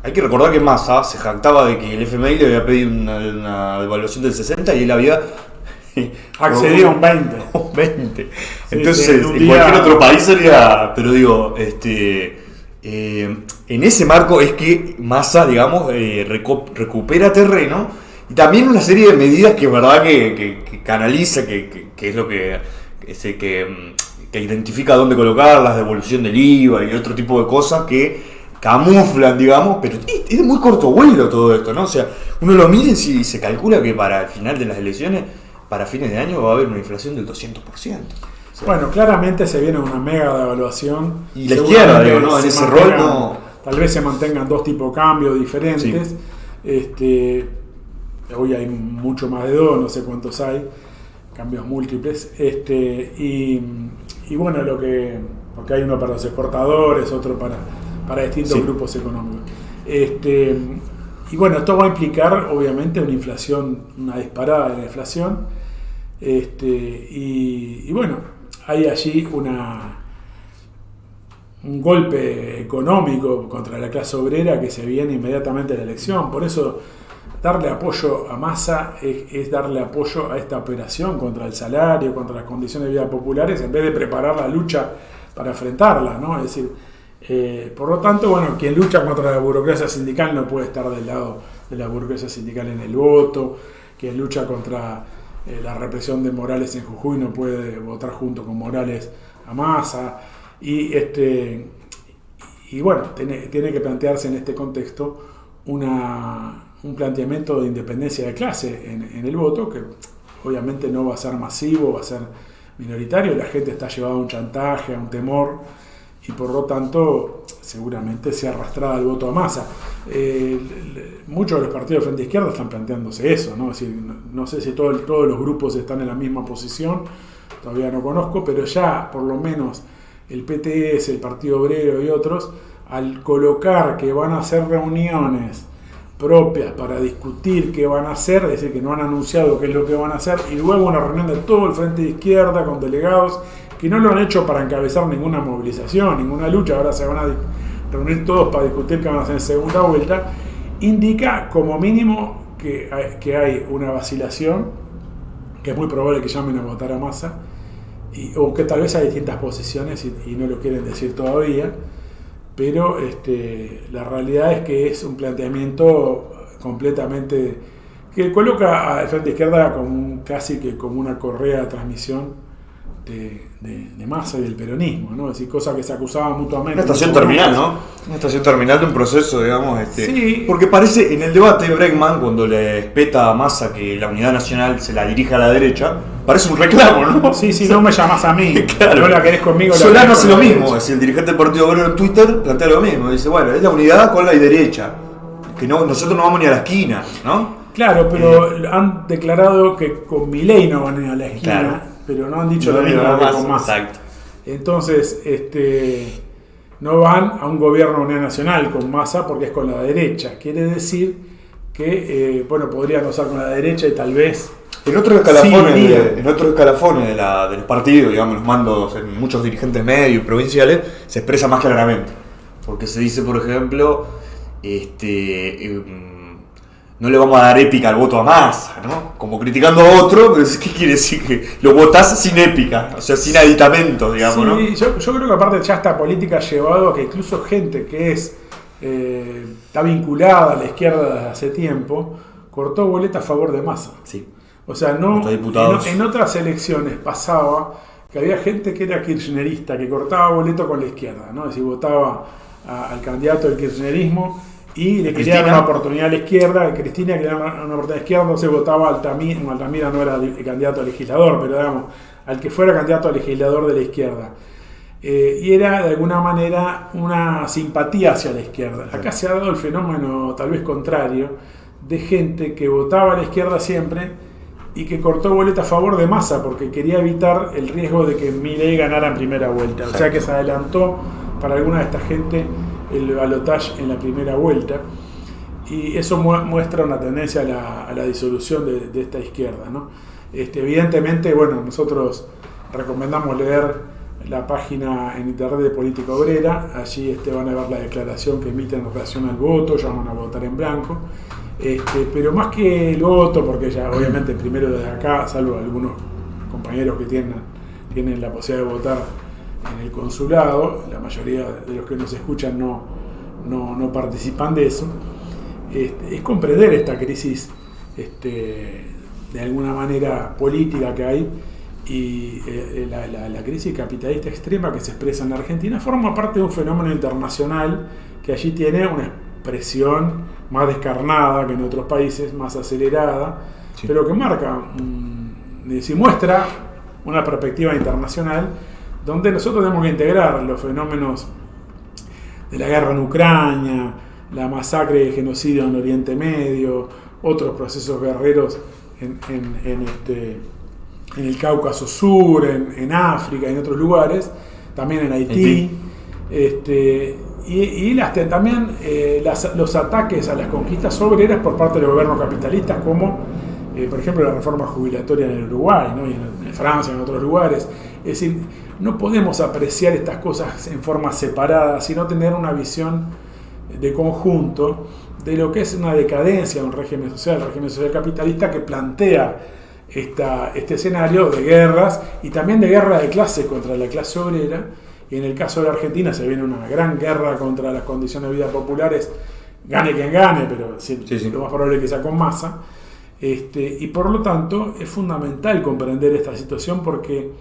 hay que recordar que Massa se jactaba de que el FMI le había pedido una devaluación del 60 y él había accedido a un 20. Un 20. Entonces, en cualquier otro país sería, pero digo, en ese marco es que Massa, digamos, recupera terreno y también una serie de medidas que verdad que canaliza, que es lo que identifica dónde colocarlas, devolución del IVA y otro tipo de cosas que camuflan, digamos, pero es de muy corto vuelo todo esto, ¿no? O sea, uno lo mira y se calcula que para el final de las elecciones, para fines de año, va a haber una inflación del 200%. O sea, bueno, claramente se viene una mega devaluación. Y la izquierda, digo, ¿no? En ese rol no... Tal vez se mantengan dos tipos de cambios diferentes. Sí. Hoy hay mucho más de dos, no sé cuántos hay, cambios múltiples. Y bueno, porque hay uno para los exportadores, otro para distintos grupos económicos. Y bueno, esto va a implicar obviamente una inflación, una disparada de la inflación. Y bueno, hay allí un golpe económico contra la clase obrera que se viene inmediatamente a la elección. Por eso darle apoyo a Massa es darle apoyo a esta operación contra el salario, contra las condiciones de vida populares, en vez de preparar la lucha para enfrentarla, ¿no? Es decir, por lo tanto, bueno, quien lucha contra la burocracia sindical no puede estar del lado de la burocracia sindical en el voto. Quien lucha contra la represión de Morales en Jujuy no puede votar junto con Morales a Massa. Y bueno, tiene que plantearse en este contexto un planteamiento de independencia de clase en el voto, que obviamente no va a ser masivo, va a ser minoritario. La gente está llevada a un chantaje, a un temor, y por lo tanto seguramente se arrastrará el voto a Massa. Muchos de los partidos de Frente Izquierda están planteándose eso, ¿no? Es decir, no sé si todos los grupos están en la misma posición, todavía no conozco, pero ya por lo menos el PTS, el Partido Obrero y otros, al colocar que van a hacer reuniones propias para discutir qué van a hacer, es decir, que no han anunciado qué es lo que van a hacer, y luego una reunión de todo el Frente de Izquierda con delegados que no lo han hecho para encabezar ninguna movilización, ninguna lucha, ahora se van a reunir todos para discutir qué van a hacer en segunda vuelta, indica como mínimo que hay una vacilación, que es muy probable que llamen a votar a Massa, o que tal vez hay distintas posiciones y no lo quieren decir todavía, pero la realidad es que es un planteamiento completamente que coloca al Frente Izquierda casi que como una correa de transmisión de Massa y del peronismo, ¿no? Es decir, cosa que se acusaba mutuamente. Una estación terminal, ¿no? Una estación terminal de un proceso, digamos. Sí. Porque parece, en el debate Bregman, cuando le espeta a Massa que la unidad nacional se la dirija a la derecha, parece un reclamo, ¿no? Sí, no me llamás a mí. Claro. No la querés conmigo. Solano hace lo mismo. Es decir, el dirigente del Partido Obrero en Twitter plantea lo mismo. Dice, bueno, es la unidad con la derecha. Que nosotros no vamos ni a la esquina, ¿no? Claro, pero han declarado que con Milei no van a ir a la esquina. Claro. Pero no han dicho lo mismo que con Massa. Exacto. Entonces, no van a un gobierno de unidad nacional con Massa porque es con la derecha. Quiere decir que, podrían usar con la derecha y tal vez... En otros escalafones de los partidos, digamos, los mandos en muchos dirigentes medios y provinciales, se expresa más claramente. Porque se dice, por ejemplo, no le vamos a dar épica al voto a Massa, ¿no? Como criticando a otro, ¿qué quiere decir? Que lo votás sin épica, o sea, sin aditamento, digamos, ¿no? Sí, yo creo que aparte ya esta política ha llevado a que incluso gente que está vinculada a la izquierda desde hace tiempo, cortó boleta a favor de Massa. Sí. O sea, en otras elecciones pasaba que había gente que era kirchnerista, que cortaba boleto con la izquierda, ¿no? Es decir, votaba al candidato del kirchnerismo y le quería dar una oportunidad a la izquierda. Cristina quería dar una oportunidad a la izquierda, entonces votaba a Altamira. Altamira no era el candidato a legislador, pero digamos, al que fuera candidato a legislador de la izquierda. Y era de alguna manera una simpatía hacia la izquierda. Acá se ha dado el fenómeno tal vez contrario de gente que votaba a la izquierda siempre y que cortó boleta a favor de Massa porque quería evitar el riesgo de que Milei ganara en primera vuelta. O sea que se adelantó para alguna de esta gente el balotaje en la primera vuelta, y eso muestra una tendencia a la disolución de esta izquierda, ¿no? Evidentemente, nosotros recomendamos leer la página en internet de Política Obrera. Allí van a ver la declaración que emiten en relación al voto, llaman a votar en blanco, pero más que el voto, porque ya obviamente primero desde acá, salvo algunos compañeros que tienen la posibilidad de votar en el consulado, la mayoría de los que nos escuchan no participan de eso, es comprender esta crisis de alguna manera política que hay, y la crisis capitalista extrema que se expresa en la Argentina forma parte de un fenómeno internacional que allí tiene una expresión más descarnada que en otros países, más acelerada, sí, pero que marca, muestra una perspectiva internacional donde nosotros tenemos que integrar los fenómenos de la guerra en Ucrania, la masacre y el genocidio en Oriente Medio, otros procesos guerreros en el Cáucaso Sur, en África y en otros lugares, también en Haití, también los ataques a las conquistas obreras por parte de los gobiernos capitalistas, como por ejemplo la reforma jubilatoria en el Uruguay, ¿no? Y en Francia, en otros lugares. Es decir, no podemos apreciar estas cosas en forma separada, sino tener una visión de conjunto de lo que es una decadencia de un régimen social capitalista, que plantea este escenario de guerras y también de guerra de clase contra la clase obrera. Y en el caso de la Argentina se viene una gran guerra contra las condiciones de vida populares, gane quien gane, pero sí. Lo más probable es que sea con Massa. Y por lo tanto es fundamental comprender esta situación, porque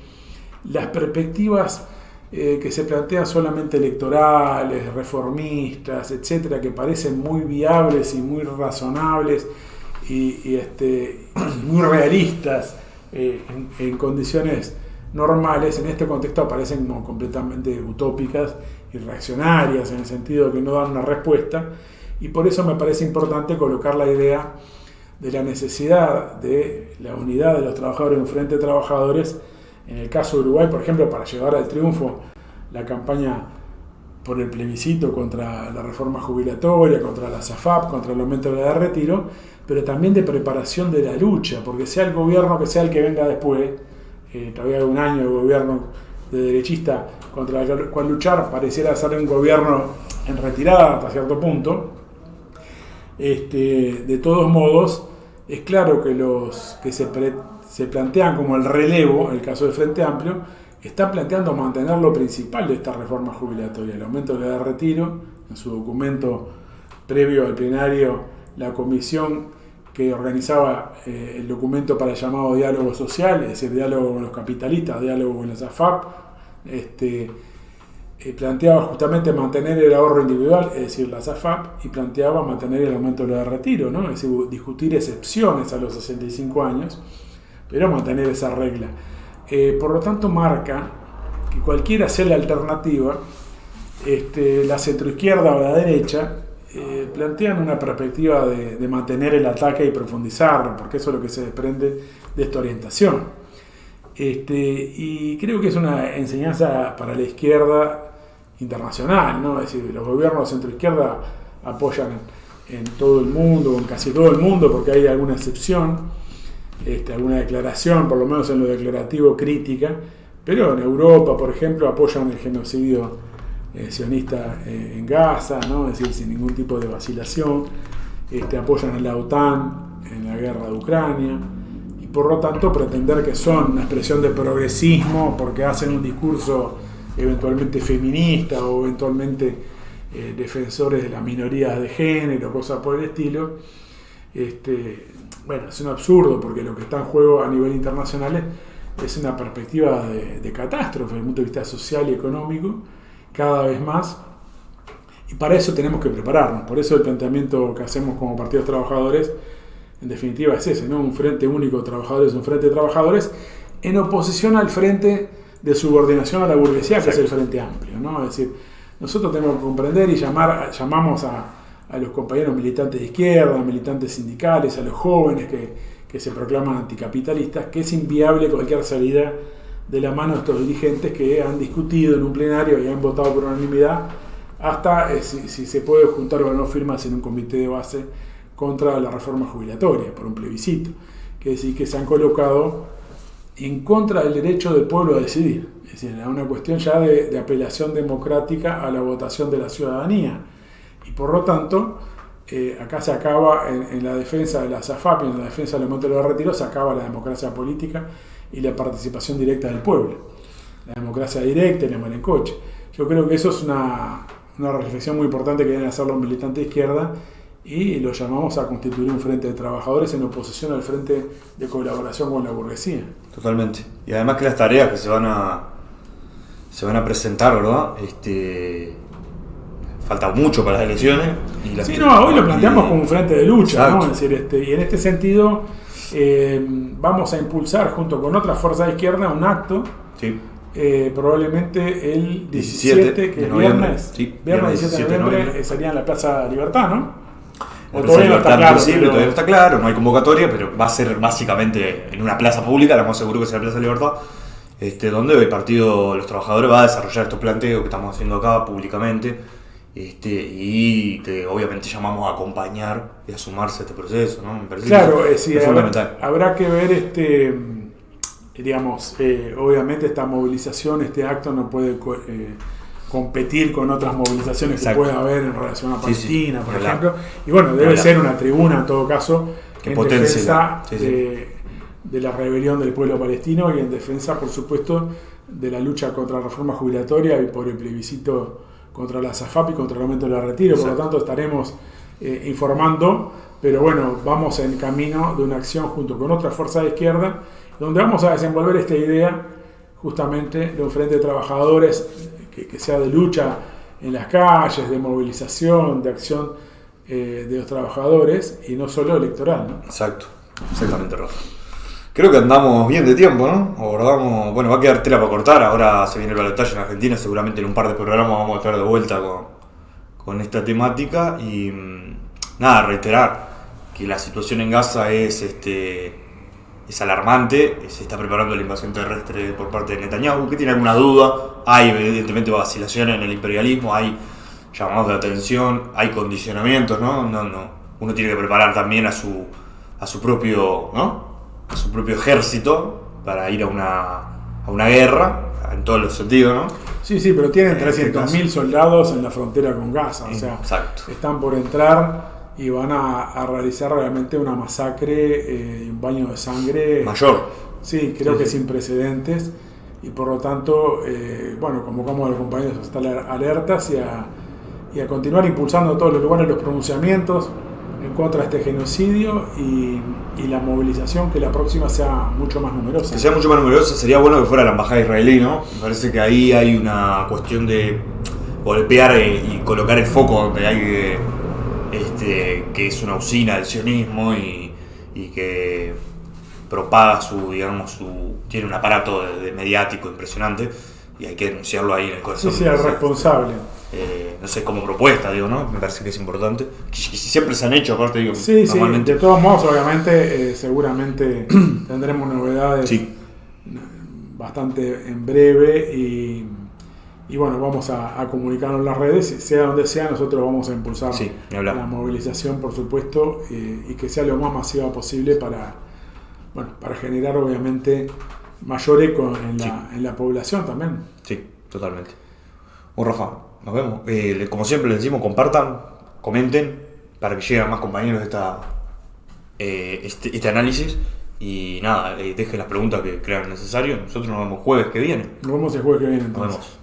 las perspectivas que se plantean solamente electorales, reformistas, etcétera, que parecen muy viables y muy razonables y muy realistas en condiciones normales, en este contexto aparecen como completamente utópicas y reaccionarias, en el sentido que no dan una respuesta, y por eso me parece importante colocar la idea de la necesidad de la unidad de los trabajadores en un frente de trabajadores, en el caso de Uruguay, por ejemplo, para llevar al triunfo la campaña por el plebiscito contra la reforma jubilatoria, contra la SAFAP, contra el aumento de la edad de retiro, pero también de preparación de la lucha, porque sea el gobierno que sea el que venga después, todavía hay un año de gobierno de derechista contra el cual luchar, pareciera ser un gobierno en retirada hasta cierto punto. De todos modos, es claro que los que se plantean como el relevo, en el caso del Frente Amplio, están planteando mantener lo principal de esta reforma jubilatoria, el aumento de la edad de retiro. En su documento previo al plenario, la comisión que organizaba el documento para el llamado diálogo social, es decir, diálogo con los capitalistas, diálogo con la SAFAP, planteaba justamente mantener el ahorro individual, es decir, la SAFAP, y planteaba mantener el aumento de la edad de retiro, ¿no? Es decir, discutir excepciones a los 65 años, pero mantener esa regla. Por lo tanto, marca que cualquiera sea la alternativa, la centroizquierda o la derecha, plantean una perspectiva de mantener el ataque y profundizarlo, porque eso es lo que se desprende de esta orientación. Y creo que es una enseñanza para la izquierda internacional, ¿no? Es decir, los gobiernos de centroizquierda apoyan en todo el mundo, o en casi todo el mundo, porque hay alguna excepción, alguna declaración, por lo menos en lo declarativo, crítica, pero en Europa, por ejemplo, apoyan el genocidio sionista en Gaza, ¿no? Es decir, sin ningún tipo de vacilación, apoyan a la OTAN en la guerra de Ucrania, y por lo tanto pretender que son una expresión de progresismo porque hacen un discurso eventualmente feminista o eventualmente defensores de las minorías de género, cosas por el estilo, bueno, es un absurdo, porque lo que está en juego a nivel internacional es una perspectiva de catástrofe desde el punto de vista social y económico, cada vez más, y para eso tenemos que prepararnos. Por eso el planteamiento que hacemos como partidos trabajadores, en definitiva, es ese, ¿no? Un frente único de trabajadores, un frente de trabajadores en oposición al frente de subordinación a la burguesía, que es el Frente Amplio, ¿no? Es decir, nosotros tenemos que comprender y llamamos a los compañeros militantes de izquierda, militantes sindicales, a los jóvenes que se proclaman anticapitalistas, que es inviable cualquier salida de la mano de estos dirigentes que han discutido en un plenario y han votado por unanimidad hasta si se puede juntar o no firmas en un comité de base contra la reforma jubilatoria, por un plebiscito. Que es decir, que se han colocado en contra del derecho del pueblo a decidir. Es decir, es una cuestión ya de apelación democrática a la votación de la ciudadanía. Y por lo tanto, acá se acaba, en la defensa de la SAFAP y en la defensa del aumento de los retiros, se acaba la democracia política y la participación directa del pueblo. La democracia directa y la marencoche. Yo creo que eso es una reflexión muy importante que deben hacer los militantes de izquierda, y lo llamamos a constituir un frente de trabajadores en oposición al frente de colaboración con la burguesía. Totalmente. Y además que las tareas que se van a presentar, ¿verdad? Falta mucho para las elecciones. Hoy lo planteamos como un frente de lucha, ¿no? Es decir, y en este sentido vamos a impulsar junto con otras fuerzas de izquierda un acto, sí, probablemente el 17 que es viernes, sí, viernes 17 de noviembre, sería en la Plaza Libertad, ¿no? Todavía no está claro, todavía no está claro, no hay convocatoria, pero va a ser básicamente en una plaza pública, lo más seguro que sea la Plaza Libertad, donde el Partido de los Trabajadores va a desarrollar estos planteos que estamos haciendo acá públicamente, y que obviamente llamamos a acompañar y a sumarse a este proceso, ¿no? Me parece que es fundamental. Habrá que ver, obviamente esta movilización, este acto no puede competir con otras movilizaciones que pueda haber en relación a Palestina, por ejemplo. Y bueno, debe ser una tribuna en todo caso en defensa de la rebelión del pueblo palestino y en defensa, por supuesto, de la lucha contra la reforma jubilatoria y por el plebiscito contra la SAFAP y contra el aumento del retiro. Por lo tanto, estaremos informando, pero bueno, vamos en camino de una acción junto con otras fuerzas de izquierda, donde vamos a desenvolver esta idea justamente de un frente de trabajadores que sea de lucha en las calles, de movilización, de acción de los trabajadores y no solo electoral, ¿no? Exactamente, Rafa. Creo que andamos bien de tiempo, ¿no? Abordamos, bueno, va a quedar tela para cortar, ahora se viene el balotaje en Argentina, seguramente en un par de programas vamos a estar de vuelta con esta temática y nada, reiterar que la situación en Gaza es alarmante, se está preparando la invasión terrestre por parte de Netanyahu, que tiene alguna duda, hay evidentemente vacilaciones en el imperialismo, hay llamados de atención, hay condicionamientos, ¿no? Uno tiene que preparar también a su propio, ¿no? A su propio ejército para ir a una guerra, en todos los sentidos, ¿no? Sí, pero tienen 300.000 soldados en la frontera con Gaza, o sea, exacto. Están por entrar y van a realizar realmente una masacre y un baño de sangre mayor. Sí, creo que sin precedentes y por lo tanto, convocamos a los compañeros a estar alertas y a continuar impulsando en todos los lugares los pronunciamientos en contra de este genocidio y la movilización, que la próxima sea mucho más numerosa. Que sea mucho más numerosa, sería bueno que fuera la embajada israelí, ¿no? Me parece que ahí hay una cuestión de golpear y colocar el foco donde hay que es una usina del sionismo y que propaga tiene un aparato de mediático impresionante y hay que denunciarlo ahí en el corazón. Sí, al responsable. No sé, como propuesta, no, me parece que es importante. Que siempre se han hecho, aparte, normalmente. De todos modos, obviamente, seguramente tendremos novedades bastante en breve y bueno, vamos a comunicarnos en las redes, sea donde sea, nosotros vamos a impulsar la movilización, por supuesto, y que sea lo más masiva posible para generar, obviamente, mayor eco en la población también. Sí, totalmente. Bueno, Rafa, nos vemos. Como siempre les decimos, compartan, comenten, para que lleguen más compañeros este análisis. Y nada, dejen las preguntas que crean necesario. Nosotros nos vemos jueves que viene. Nos vemos el jueves que viene entonces. Nos vemos.